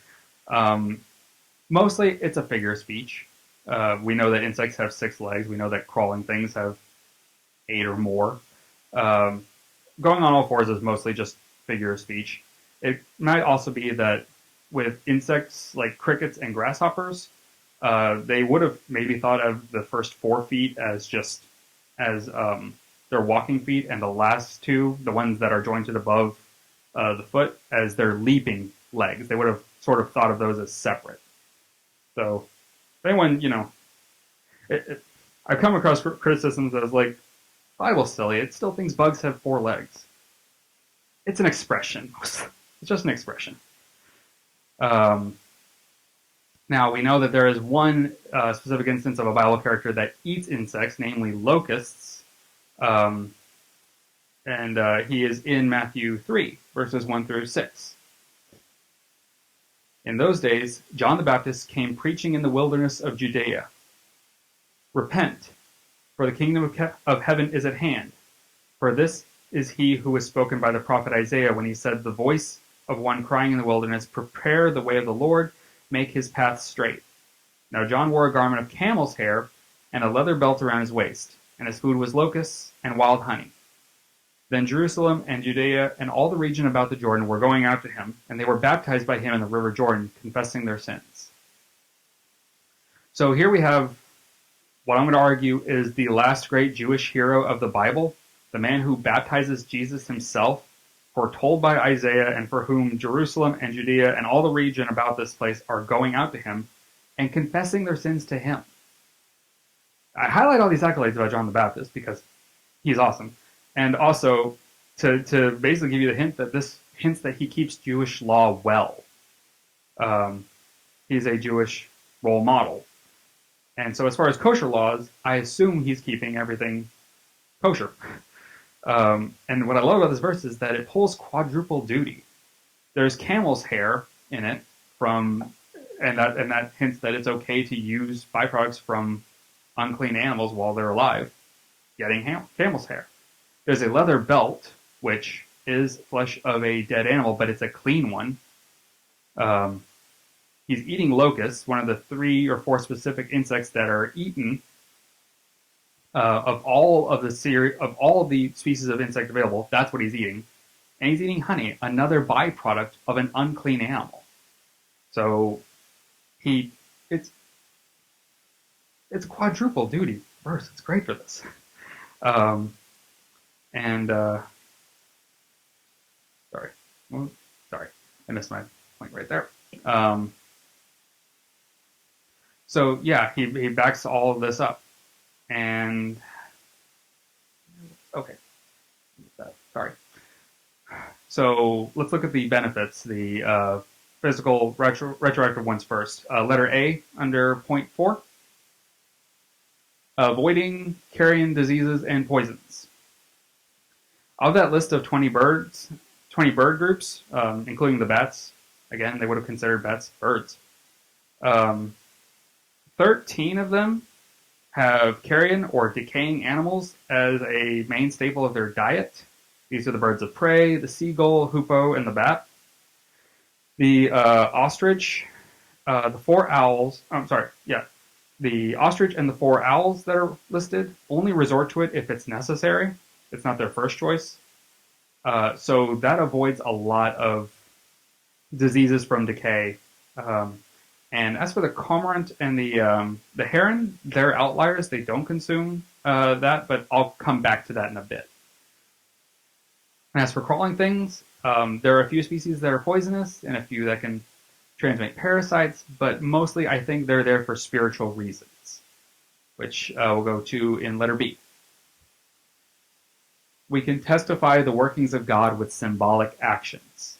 Speaker 1: mostly it's a figure of speech. We know that insects have 6 legs. We know that crawling things have 8 or more. Going on all fours is mostly just figure of speech. It might also be that with insects like crickets and grasshoppers, they would have maybe thought of the first 4 feet as just as their walking feet, and the last 2, the ones that are jointed above the foot, as their leaping legs. They would have sort of thought of those as separate. So if anyone, I've come across criticisms as like, Bible's silly. It still thinks bugs have 4 legs. It's an expression. It's just an expression. Now, we know that there is one specific instance of a Bible character that eats insects, namely locusts, um, and he is in Matthew 3, verses 1 through 6. In those days, John the Baptist came preaching in the wilderness of Judea. Repent, for the kingdom of heaven is at hand. For this is he who was spoken by the prophet Isaiah when he said, the voice of one crying in the wilderness, prepare the way of the Lord, make his path straight. Now John wore a garment of camel's hair and a leather belt around his waist, and his food was locusts and wild honey. Then Jerusalem and Judea and all the region about the Jordan were going out to him, and they were baptized by him in the river Jordan, confessing their sins. So here we have what I'm going to argue is the last great Jewish hero of the Bible, the man who baptizes Jesus himself, foretold by Isaiah, and for whom Jerusalem and Judea and all the region about this place are going out to him and confessing their sins to him. I highlight all these accolades about John the Baptist because he's awesome. And also to basically give you the hint that this hints that he keeps Jewish law well. He's a Jewish role model. And so as far as kosher laws, I assume he's keeping everything kosher. And what I love about this verse is that it pulls quadruple duty. There's camel's hair in it and that hints that it's okay to use byproducts from unclean animals while they're alive, getting camel's hair. There's a leather belt, which is flesh of a dead animal, but it's a clean one. He's eating locusts, one of the 3 or 4 specific insects that are eaten of all of the species of insect available. That's what he's eating, and he's eating honey, another byproduct of an unclean animal. So it's a quadruple duty verse. It's great for this. Sorry, I missed my point right there. So yeah, he backs all of this up, and okay, sorry. So let's look at the benefits, the physical retroactive ones first. Letter A under point 4. Avoiding carrion diseases and poisons. Of that list of 20 bird groups, including the bats, again, they would have considered bats birds. 13 of them have carrion or decaying animals as a main staple of their diet. These are the birds of prey, the seagull, hoopoe, and the bat. The ostrich, the 4 owls, the ostrich and the 4 owls that are listed only resort to it if it's necessary. It's not their first choice. So that avoids a lot of diseases from decay. And as for the cormorant and the heron, they're outliers. They don't consume that, but I'll come back to that in a bit. And as for crawling things, there are a few species that are poisonous and a few that can transmit parasites, but mostly I think they're there for spiritual reasons, which we'll go to in letter B. We can testify the workings of God with symbolic actions.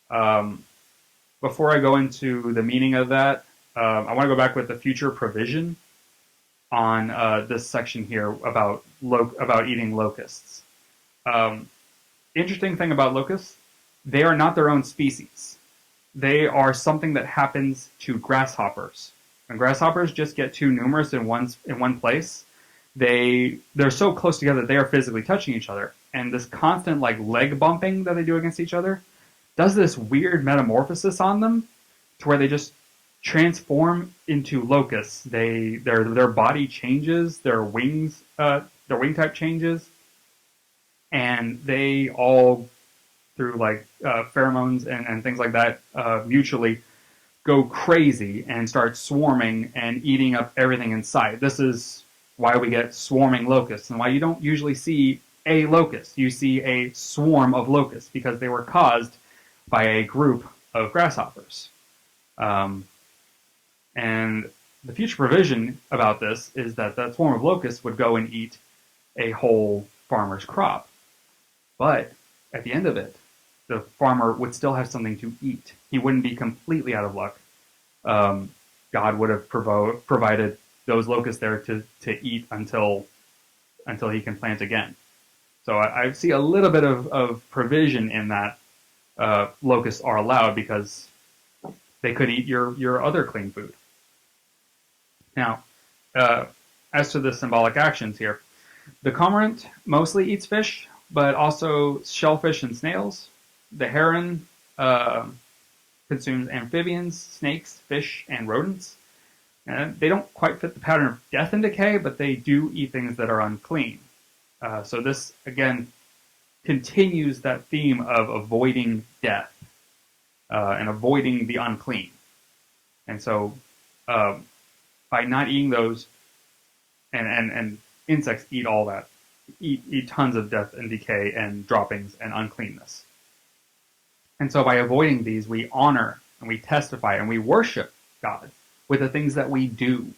Speaker 1: Before I go into the meaning of that, I want to go back with the future provision on this section here about eating locusts. Interesting thing about locusts, they are not their own species. They are something that happens to grasshoppers. When grasshoppers just get too numerous in one place, they're so close together they are physically touching each other. And this constant leg bumping that they do against each other does this weird metamorphosis on them to where they just transform into locusts. Their body changes, their wing type changes, and they all through pheromones and things like that mutually go crazy and start swarming and eating up everything in sight. This is why we get swarming locusts and why you don't usually see a locust. You see a swarm of locusts because they were caused by a group of grasshoppers. And the future provision about this is that swarm of locusts would go and eat a whole farmer's crop. But at the end of it, the farmer would still have something to eat. He wouldn't be completely out of luck God would have provided those locusts there to eat until he can plant again. So I see a little bit of provision in that locusts are allowed because they could eat your other clean food. Now, uh, as to the symbolic actions here, the cormorant mostly eats fish, but also shellfish and snails. The heron uh, consumes amphibians, snakes, fish, and rodents. And they don't quite fit the pattern of death and decay, but they do eat things that are unclean. So this, again, continues that theme of avoiding death and avoiding the unclean. And so by not eating those, and insects eat all that, eat tons of death and decay and droppings and uncleanness. And so by avoiding these, we honor and we testify and we worship God with the things that we do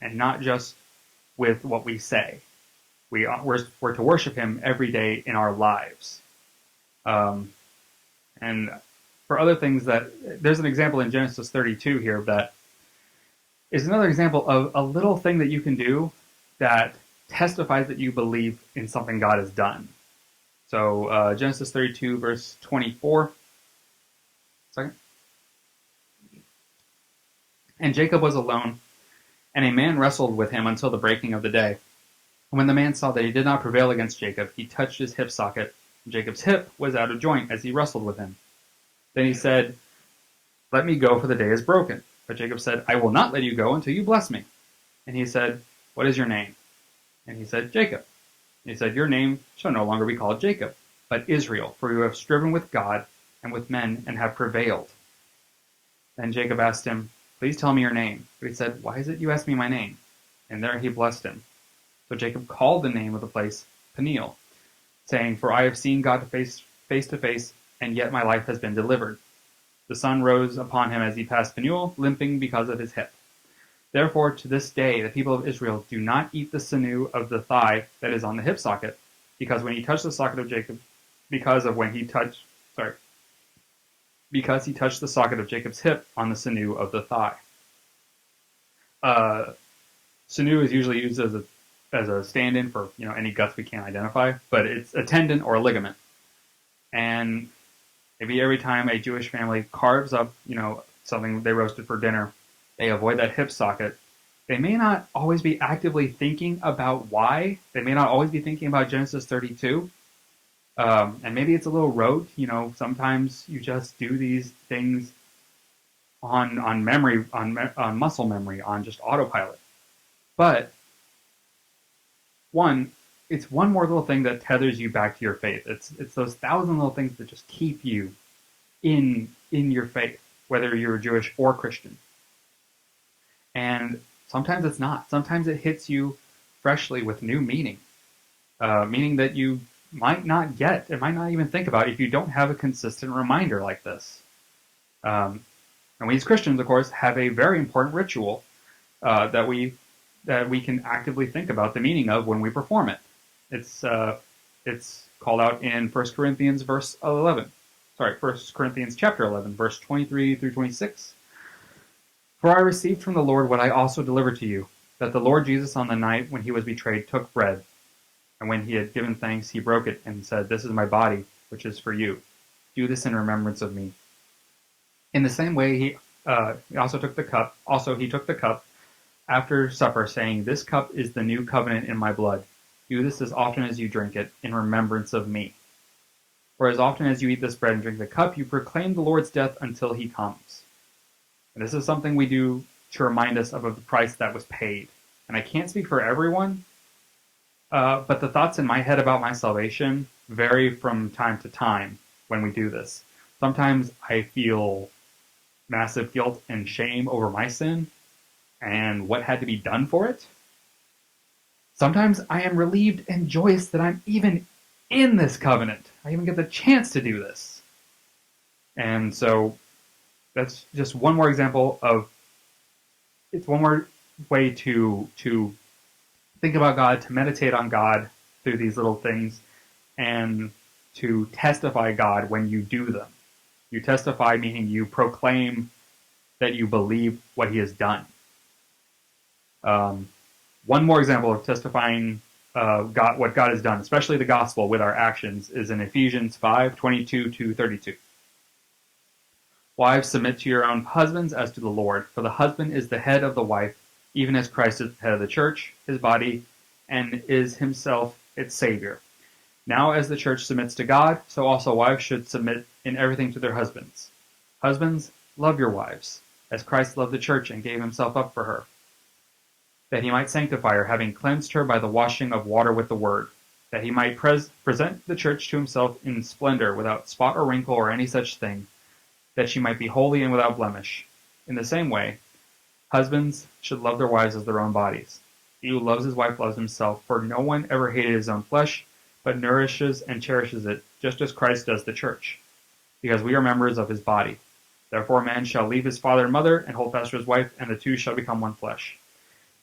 Speaker 1: and not just with what we say. We're to worship him every day in our lives. And for other things there's an example in Genesis 32 here that is another example of a little thing that you can do that testifies that you believe in something God has done. So Genesis 32 verse 24. Second. And Jacob was alone, and a man wrestled with him until the breaking of the day. And when the man saw that he did not prevail against Jacob, he touched his hip socket. Jacob's hip was out of joint as he wrestled with him. Then he said, "Let me go, for the day is broken." But Jacob said, "I will not let you go until you bless me." And he said, "What is your name?" And he said, "Jacob." And he said, "Your name shall no longer be called Jacob, but Israel, for you have striven with God and with men and have prevailed." Then Jacob asked him, "Please tell me your name." But he said, "Why is it you ask me my name?" And there he blessed him. So Jacob called the name of the place Peniel, saying, "For I have seen God face to face, and yet my life has been delivered." The sun rose upon him as he passed Peniel, limping because of his hip. Therefore, to this day, the people of Israel do not eat the sinew of the thigh that is on the hip socket, because he touched the socket of Jacob's hip on the sinew of the thigh. Sinew is usually used as a stand-in for any guts we can't identify, but it's a tendon or a ligament. And maybe every time a Jewish family carves up something they roasted for dinner, they avoid that hip socket. They may not always be actively thinking about why. They may not always be thinking about Genesis 32. And maybe it's a little rote. Sometimes you just do these things on memory, on muscle memory, on just autopilot. But it's one more little thing that tethers you back to your faith. It's those 1,000 little things that just keep you in your faith, whether you're Jewish or Christian. And sometimes it's not. Sometimes it hits you freshly with new meaning, meaning that you might not get, and might not even think about if you don't have a consistent reminder like this. And we as Christians, of course, have a very important ritual that we can actively think about the meaning of when we perform it. It's called out in 1 Corinthians chapter 11, verse 23 through 26. "For I received from the Lord what I also delivered to you, that the Lord Jesus on the night when he was betrayed took bread, and when he had given thanks, he broke it and said, 'This is my body, which is for you. Do this in remembrance of me.' In the same way, he also took the cup. Also, he took the cup after supper, saying, 'This cup is the new covenant in my blood. Do this as often as you drink it in remembrance of me. For as often as you eat this bread and drink the cup, you proclaim the Lord's death until he comes.'" And this is something we do to remind us of the price that was paid. And I can't speak for everyone, but the thoughts in my head about my salvation vary from time to time when we do this. Sometimes I feel massive guilt and shame over my sin and what had to be done for it. Sometimes I am relieved and joyous that I'm even in this covenant. I even get the chance to do this. And so that's just one more example it's one more way to think about God, to meditate on God through these little things, and to testify God when you do them. You testify meaning you proclaim that you believe what he has done. One more example of testifying what God has done, especially the gospel, with our actions, is in Ephesians 5:22-32. Wives, submit to your own husbands as to the Lord, for the husband is the head of the wife, even as Christ is the head of the church, his body, and is himself its Savior. Now as the church submits to God, so also wives should submit in everything to their husbands. Husbands, love your wives, as Christ loved the church and gave himself up for her, that he might sanctify her, having cleansed her by the washing of water with the word, that he might present the church to himself in splendor, without spot or wrinkle or any such thing, that she might be holy and without blemish. In the same way, husbands should love their wives as their own bodies. He who loves his wife loves himself, for no one ever hated his own flesh, but nourishes and cherishes it, just as Christ does the church, because we are members of his body. Therefore a man shall leave his father and mother, and hold fast to his wife, and the two shall become one flesh.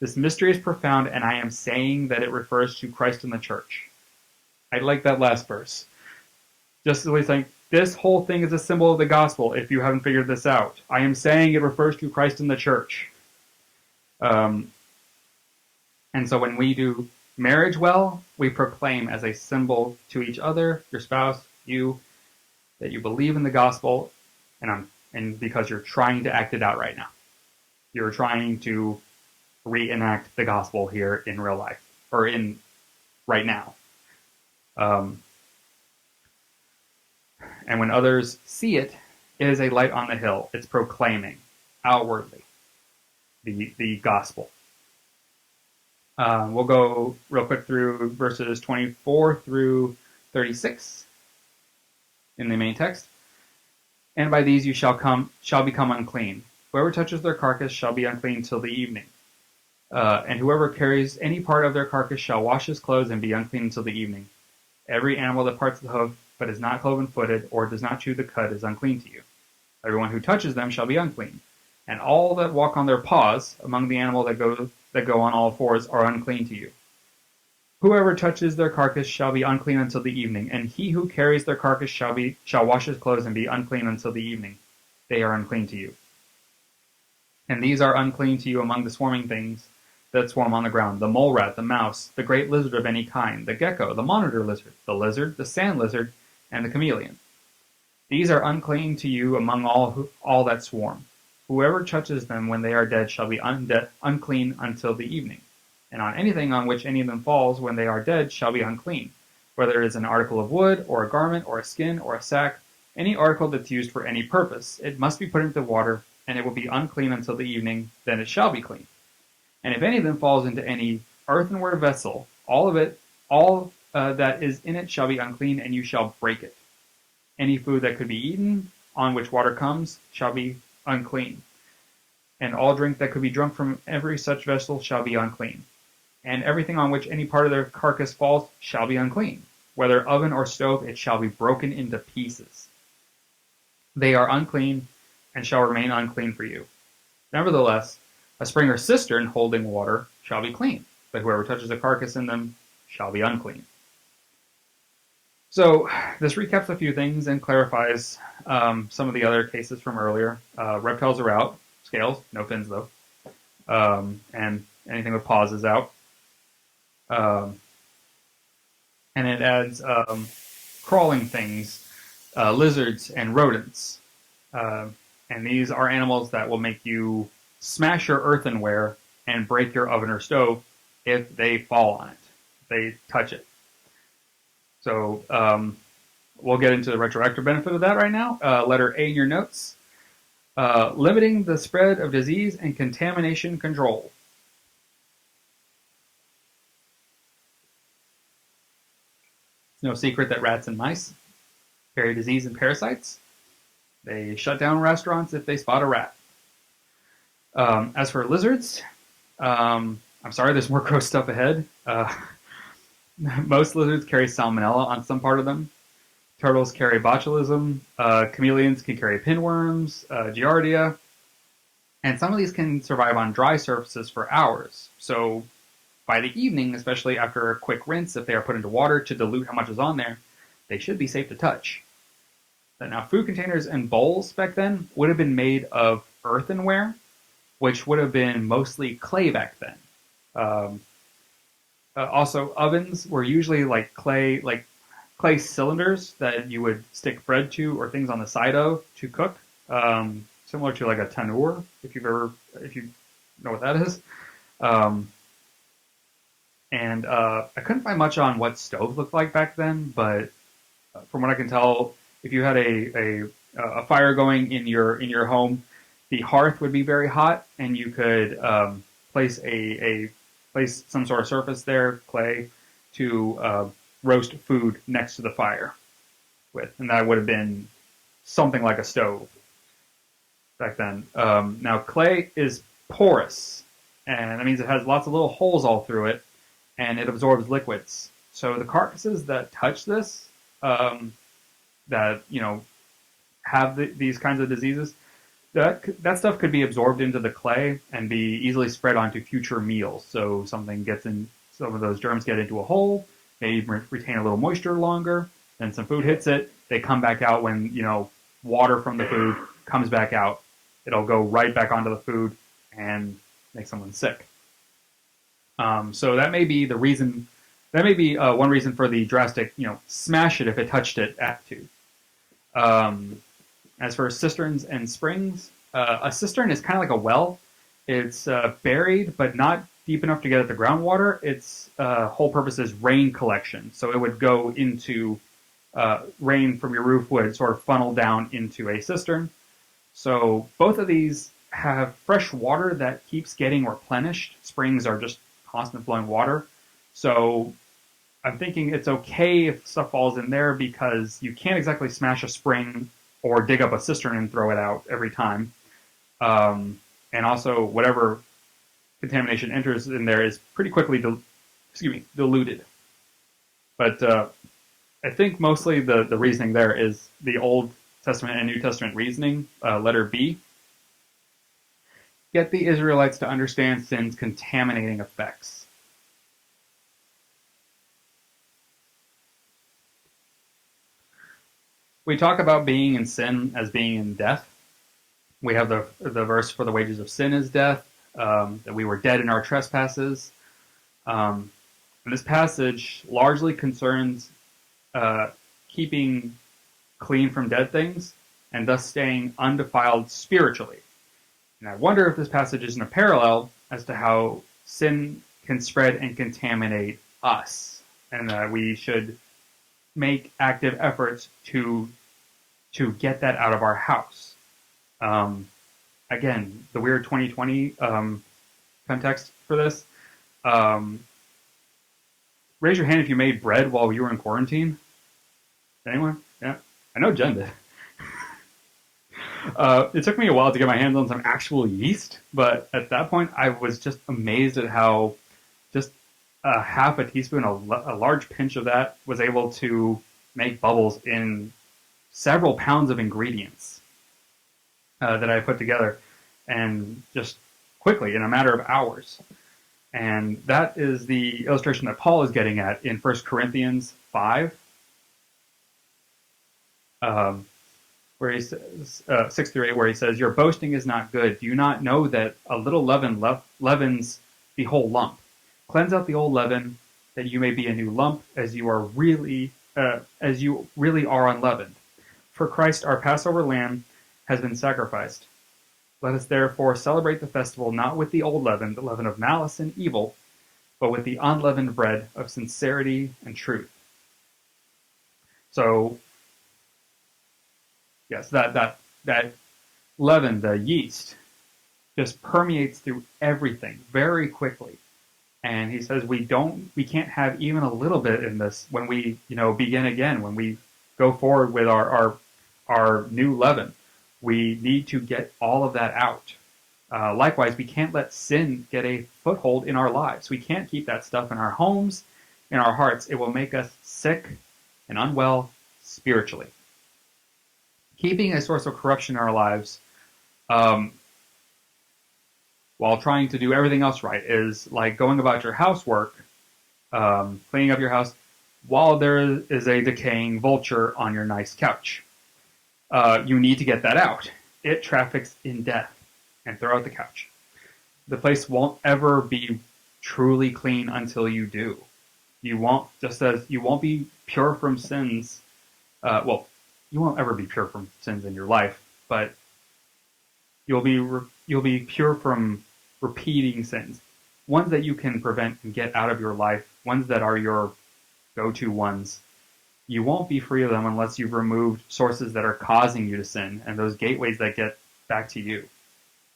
Speaker 1: This mystery is profound, and I am saying that it refers to Christ and the church. I like that last verse. Just as he's saying, this whole thing is a symbol of the gospel, if you haven't figured this out. I am saying it refers to Christ and the church. And so when we do marriage well, we proclaim as a symbol to each other, your spouse, you, that you believe in the gospel, and because you're trying to act it out right now. You're trying to reenact the gospel here in real life, or in right now. And when others see it, it is a light on the hill. It's proclaiming outwardly the gospel. We'll go real quick through verses 24 through 36 in the main text. And by these you shall become unclean. Whoever touches their carcass shall be unclean till the evening. And whoever carries any part of their carcass shall wash his clothes and be unclean until the evening. Every animal that parts the hoof, but is not cloven-footed, or does not chew the cud, is unclean to you. Everyone who touches them shall be unclean. And all that walk on their paws, among the animal that go on all fours, are unclean to you. Whoever touches their carcass shall be unclean until the evening, and he who carries their carcass shall wash his clothes and be unclean until the evening. They are unclean to you. And these are unclean to you among the swarming things that swarm on the ground: the mole rat, the mouse, the great lizard of any kind, the gecko, the monitor lizard, the sand lizard, and the chameleon. These are unclean to you among all that swarm. Whoever touches them when they are dead shall be unclean until the evening. And on anything on which any of them falls when they are dead shall be unclean, whether it is an article of wood, or a garment, or a skin, or a sack, any article that's used for any purpose. It must be put into water, and it will be unclean until the evening, then it shall be clean. And if any of them falls into any earthenware vessel, all that is in it shall be unclean, and you shall break it. Any food that could be eaten, on which water comes, shall be unclean. And all drink that could be drunk from every such vessel shall be unclean. And everything on which any part of their carcass falls shall be unclean. Whether oven or stove, it shall be broken into pieces. They are unclean, and shall remain unclean for you. Nevertheless, a spring or cistern holding water shall be clean, but whoever touches a carcass in them shall be unclean. So this recaps a few things and clarifies some of the other cases from earlier. Reptiles are out, scales, no fins though, and anything with paws is out. And it adds crawling things, lizards and rodents. And these are animals that will make you smash your earthenware and break your oven or stove if they fall on it, if they touch it. So we'll get into the retroactive benefit of that right now. Letter A in your notes. Limiting the spread of disease and contamination control. It's no secret that rats and mice carry disease and parasites. They shut down restaurants if they spot a rat. As for lizards, I'm sorry, there's more gross stuff ahead. Most lizards carry salmonella on some part of them. Turtles carry botulism. Chameleons can carry pinworms, giardia. And some of these can survive on dry surfaces for hours. So by the evening, especially after a quick rinse, if they are put into water to dilute how much is on there, they should be safe to touch. Now, food containers and bowls back then would have been made of earthenware, which would have been mostly clay back then. Um, Also, ovens were usually like clay cylinders that you would stick bread to or things on the side of to cook, similar to like a tandoor, if you know what that is. Um, and I couldn't find much on what stoves looked like back then, but from what I can tell, if you had a fire going in your home, the hearth would be very hot, and you could place a place some sort of surface there, clay, to roast food next to the fire with, and that would have been something like a stove back then. Now clay is porous, and that means it has lots of little holes all through it, and it absorbs liquids. So the carcasses that touch this, that have these kinds of diseases, that stuff could be absorbed into the clay and be easily spread onto future meals. So something gets in, some of those germs get into a hole, they retain a little moisture longer, then some food hits it, they come back out when water from the food comes back out. It'll go right back onto the food and make someone sick. So that may be the reason. That may be one reason for the drastic, smash it if it touched it attitude. As for cisterns and springs, a cistern is kind of like a well. It's buried, but not deep enough to get at the groundwater. Its whole purpose is rain collection. So it would go into rain from your roof would sort of funnel down into a cistern. So both of these have fresh water that keeps getting replenished. Springs are just constant flowing water. So I'm thinking it's okay if stuff falls in there because you can't exactly smash a spring or dig up a cistern and throw it out every time. And also, whatever contamination enters in there is pretty quickly diluted. But I think mostly the reasoning there is the Old Testament and New Testament reasoning, letter B. Get the Israelites to understand sin's contaminating effects. We talk about being in sin as being in death. We have the verse for the wages of sin is death, that we were dead in our trespasses. And this passage largely concerns keeping clean from dead things and thus staying undefiled spiritually. And I wonder if this passage isn't a parallel as to how sin can spread and contaminate us, and that we should make active efforts to get that out of our house. Again, the weird 2020 context for this. Raise your hand if you made bread while you were in quarantine. Anyone? Yeah, I know Jen did. It took me a while to get my hands on some actual yeast, but at that point, I was just amazed at how just a half a teaspoon, a large pinch of that, was able to make bubbles in several pounds of ingredients that I put together, and just quickly, in a matter of hours. And that is the illustration that Paul is getting at in 1 Corinthians 5. Where he says 6-8, where he says, "Your boasting is not good. Do you not know that a little leaven leavens the whole lump? Cleanse out the old leaven, that you may be a new lump, as you really are unleavened. For Christ, our Passover lamb, has been sacrificed. Let us therefore celebrate the festival not with the old leaven, the leaven of malice and evil, but with the unleavened bread of sincerity and truth." So, yes, that leaven, the yeast, just permeates through everything very quickly. And he says we can't have even a little bit in this when we begin again, when we go forward with our new leaven. We need to get all of that out. Likewise, we can't let sin get a foothold in our lives. We can't keep that stuff in our homes, in our hearts. It will make us sick and unwell spiritually. Keeping a source of corruption in our lives, while trying to do everything else right, is like going about your housework, cleaning up your house, while there is a decaying vulture on your nice couch. You need to get that out. It traffics in death. and throw out the couch. The place won't ever be truly clean until you do. You won't, just as you won't be pure from sins. Well, you won't ever be pure from sins in your life, but you'll be pure from repeating sins, ones that you can prevent and get out of your life, ones that are your go-to ones. You won't be free of them unless you've removed sources that are causing you to sin and those gateways that get back to you.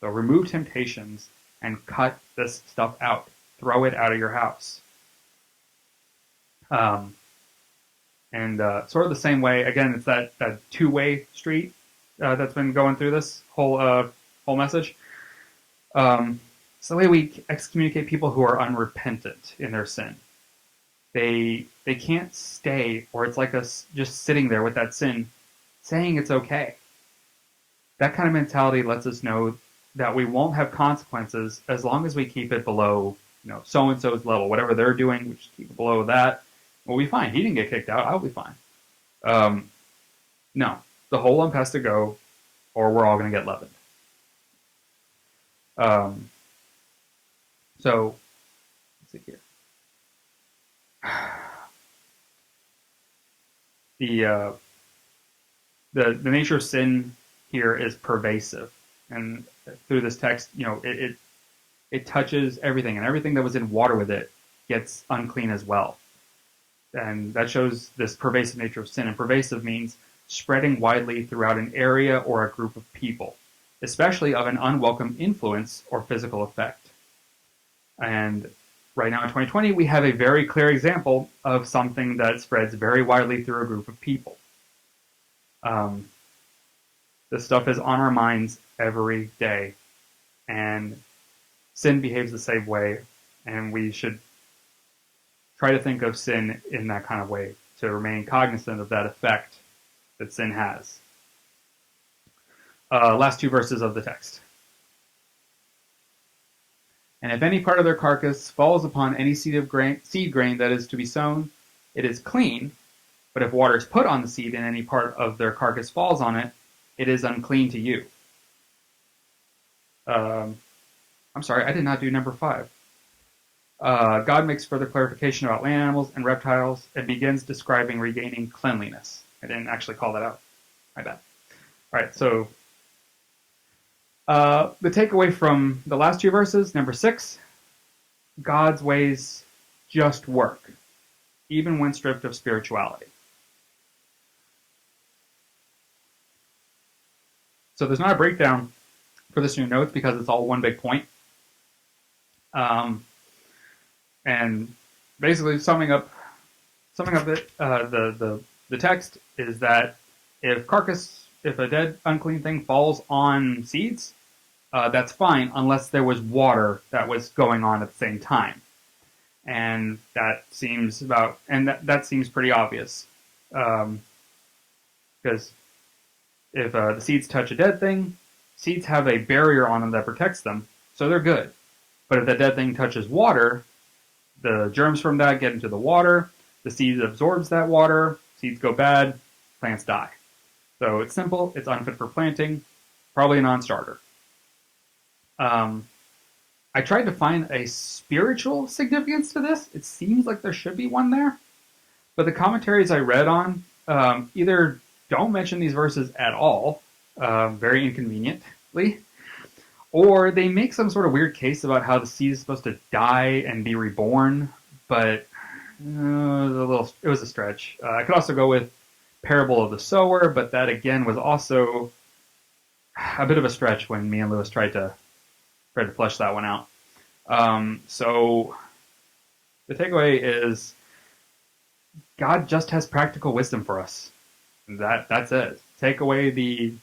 Speaker 1: So remove temptations and cut this stuff out. Throw it out of your house. And sort of the same way, again, it's that two-way street that's been going through this whole message. It's the way we excommunicate people who are unrepentant in their sin. They can't stay, or it's like us just sitting there with that sin, saying it's okay. That kind of mentality lets us know that we won't have consequences as long as we keep it below, so-and-so's level. Whatever they're doing, we just keep it below that. We'll be fine. He didn't get kicked out. I'll be fine. No. The whole lump has to go, or we're all going to get leavened. So, let's see here. The nature of sin here is pervasive, and through this text, it touches everything, and everything that was in water with it gets unclean as well. And that shows this pervasive nature of sin. And pervasive means spreading widely throughout an area or a group of people, especially of an unwelcome influence or physical effect. And right now in 2020, we have a very clear example of something that spreads very widely through a group of people. This stuff is on our minds every day, and sin behaves the same way, and we should try to think of sin in that kind of way, to remain cognizant of that effect that sin has. Last two verses of the text. And if any part of their carcass falls upon any seed grain that is to be sown, it is clean. But if water is put on the seed and any part of their carcass falls on it, it is unclean to you. I'm sorry, I did not do number 5. God makes further clarification about land animals and reptiles and begins describing regaining cleanliness. I didn't actually call that out. My bad. All right, so the takeaway from the last two verses, number 6, God's ways just work, even when stripped of spirituality. So there's not a breakdown for this in your notes because it's all one big point. And basically, summing up it, the text is that if a dead unclean thing falls on seeds, that's fine unless there was water that was going on at the same time, and that seems pretty obvious, because if the seeds touch a dead thing, seeds have a barrier on them that protects them, so they're good. But if the dead thing touches water, the germs from that get into the water, the seed absorbs that water, seeds go bad, plants die. So it's simple, it's unfit for planting, probably a non-starter. I tried to find a spiritual significance to this. It seems like there should be one there, but the commentaries I read on either don't mention these verses at all, very inconveniently, or they make some sort of weird case about how the seed is supposed to die and be reborn, but it was a stretch. I could also go with parable of the sower, but that again was also a bit of a stretch when me and Lewis tried to flesh that one out. So the takeaway is God just has practical wisdom for us. That's it. Take away the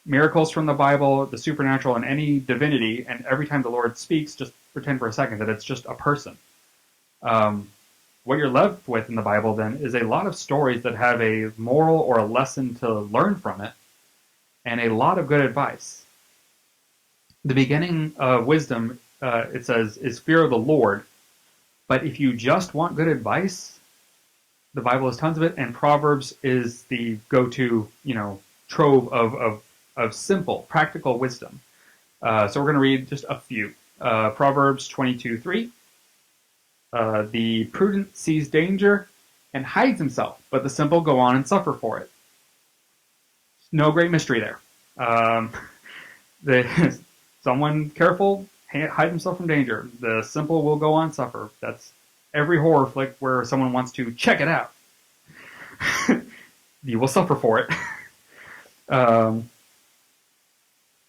Speaker 1: miracles from the Bible, the supernatural, and any divinity, and every time the Lord speaks, just pretend for a second that it's just a person. What you're left with in the Bible, then, is a lot of stories that have a moral or a lesson to learn from it, and a lot of good advice. The beginning of wisdom, it says, is fear of the Lord. But if you just want good advice, the Bible has tons of it, and Proverbs is the go-to, trove of simple, practical wisdom. So we're going to read just a few. Proverbs 22:3. The prudent sees danger and hides himself, but the simple go on and suffer for it. No great mystery there. Um, someone careful hide himself from danger. The simple will go on suffer. That's every horror flick where someone wants to check it out. You will suffer for it. Um,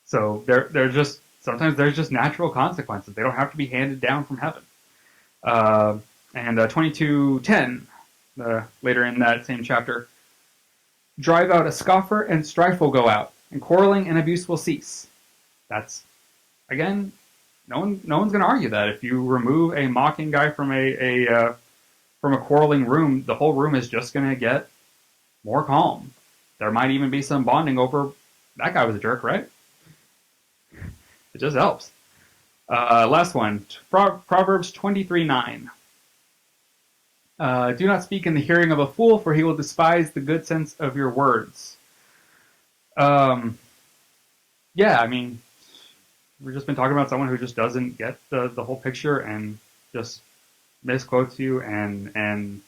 Speaker 1: so they're just sometimes there's just natural consequences. They don't have to be handed down from heaven. Uh, and 22:10, later in that same chapter, drive out a scoffer and strife will go out, and quarreling and abuse will cease. That's again, no one's going to argue that. If you remove a mocking guy from a quarreling room, the whole room is just going to get more calm. There might even be some bonding over that guy was a jerk, right? It just helps. Last one, Proverbs 23:9. Do not speak in the hearing of a fool, for he will despise the good sense of your words. Yeah, I mean, we've just been talking about someone who just doesn't get the whole picture and just misquotes you and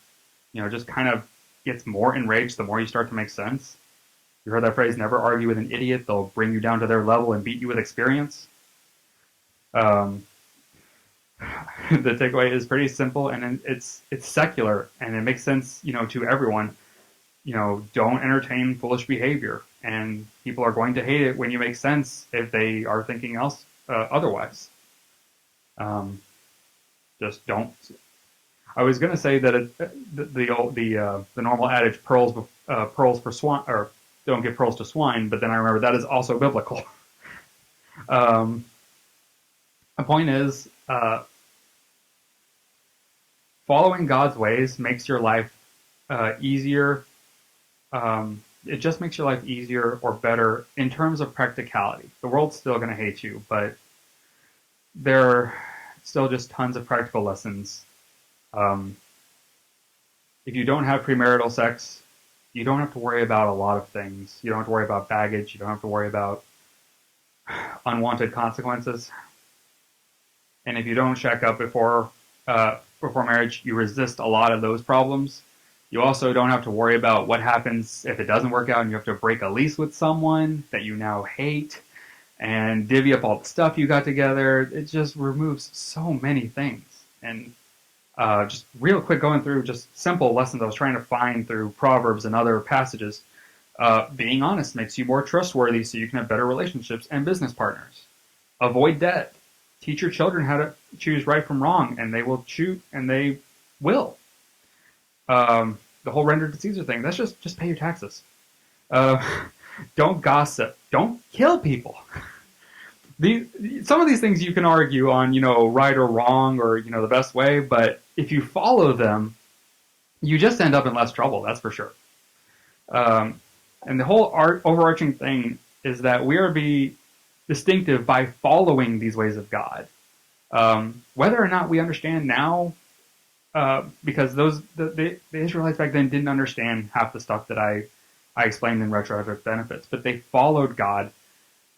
Speaker 1: just kind of gets more enraged the more you start to make sense. You heard that phrase, never argue with an idiot. They'll bring you down to their level and beat you with experience. The takeaway is pretty simple, and it's secular, and it makes sense, to everyone. Don't entertain foolish behavior, and people are going to hate it when you make sense if they are thinking else otherwise. Just don't. I was going to say that the normal adage pearls for swine, or don't give pearls to swine, but then I remember that is also biblical. The point is, following God's ways makes your life easier. It just makes your life easier or better in terms of practicality. The world's still going to hate you, but there are still just tons of practical lessons. If you don't have premarital sex, you don't have to worry about a lot of things. You don't have to worry about baggage. You don't have to worry about unwanted consequences. And if you don't check up before marriage, you resist a lot of those problems. You also don't have to worry about what happens if it doesn't work out and you have to break a lease with someone that you now hate and divvy up all the stuff you got together. It just removes so many things. And just real quick going through just simple lessons I was trying to find through Proverbs and other passages. Being honest makes you more trustworthy so you can have better relationships and business partners. Avoid debt. Teach your children how to choose right from wrong, and they will choose, and they will. The whole render to Caesar thing, that's just pay your taxes. Don't gossip. Don't kill people. Some of these things you can argue on, right or wrong or, the best way, but if you follow them, you just end up in less trouble, that's for sure. And the whole overarching thing is that we are to be distinctive by following these ways of God. Whether or not we understand now, because the Israelites back then didn't understand half the stuff that I explained in Retroactive Benefits, but they followed God,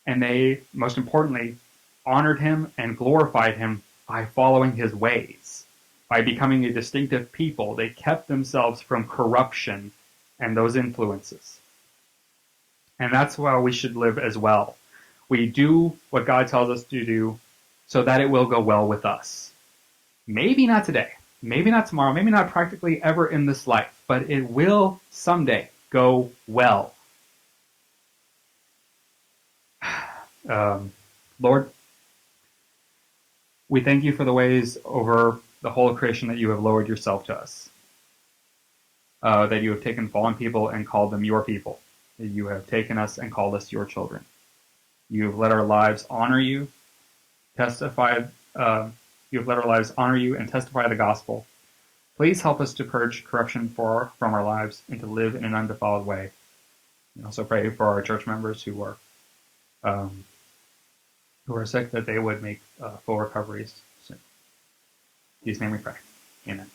Speaker 1: and they, most importantly, honored him and glorified him by following his ways, by becoming a distinctive people. They kept themselves from corruption and those influences. And that's how we should live as well. We do what God tells us to do so that it will go well with us. Maybe not today, maybe not tomorrow, maybe not practically ever in this life, but it will someday go well. Lord, we thank you for the ways over the whole of creation that you have lowered yourself to us, that you have taken fallen people and called them your people, that you have taken us and called us your children. You have let our lives honor you, you have let our lives honor you and testify the gospel. Please help us to purge corruption from our lives and to live in an undefiled way. We also pray for our church members who are sick, that they would make full recoveries soon. In Jesus' name we pray. Amen.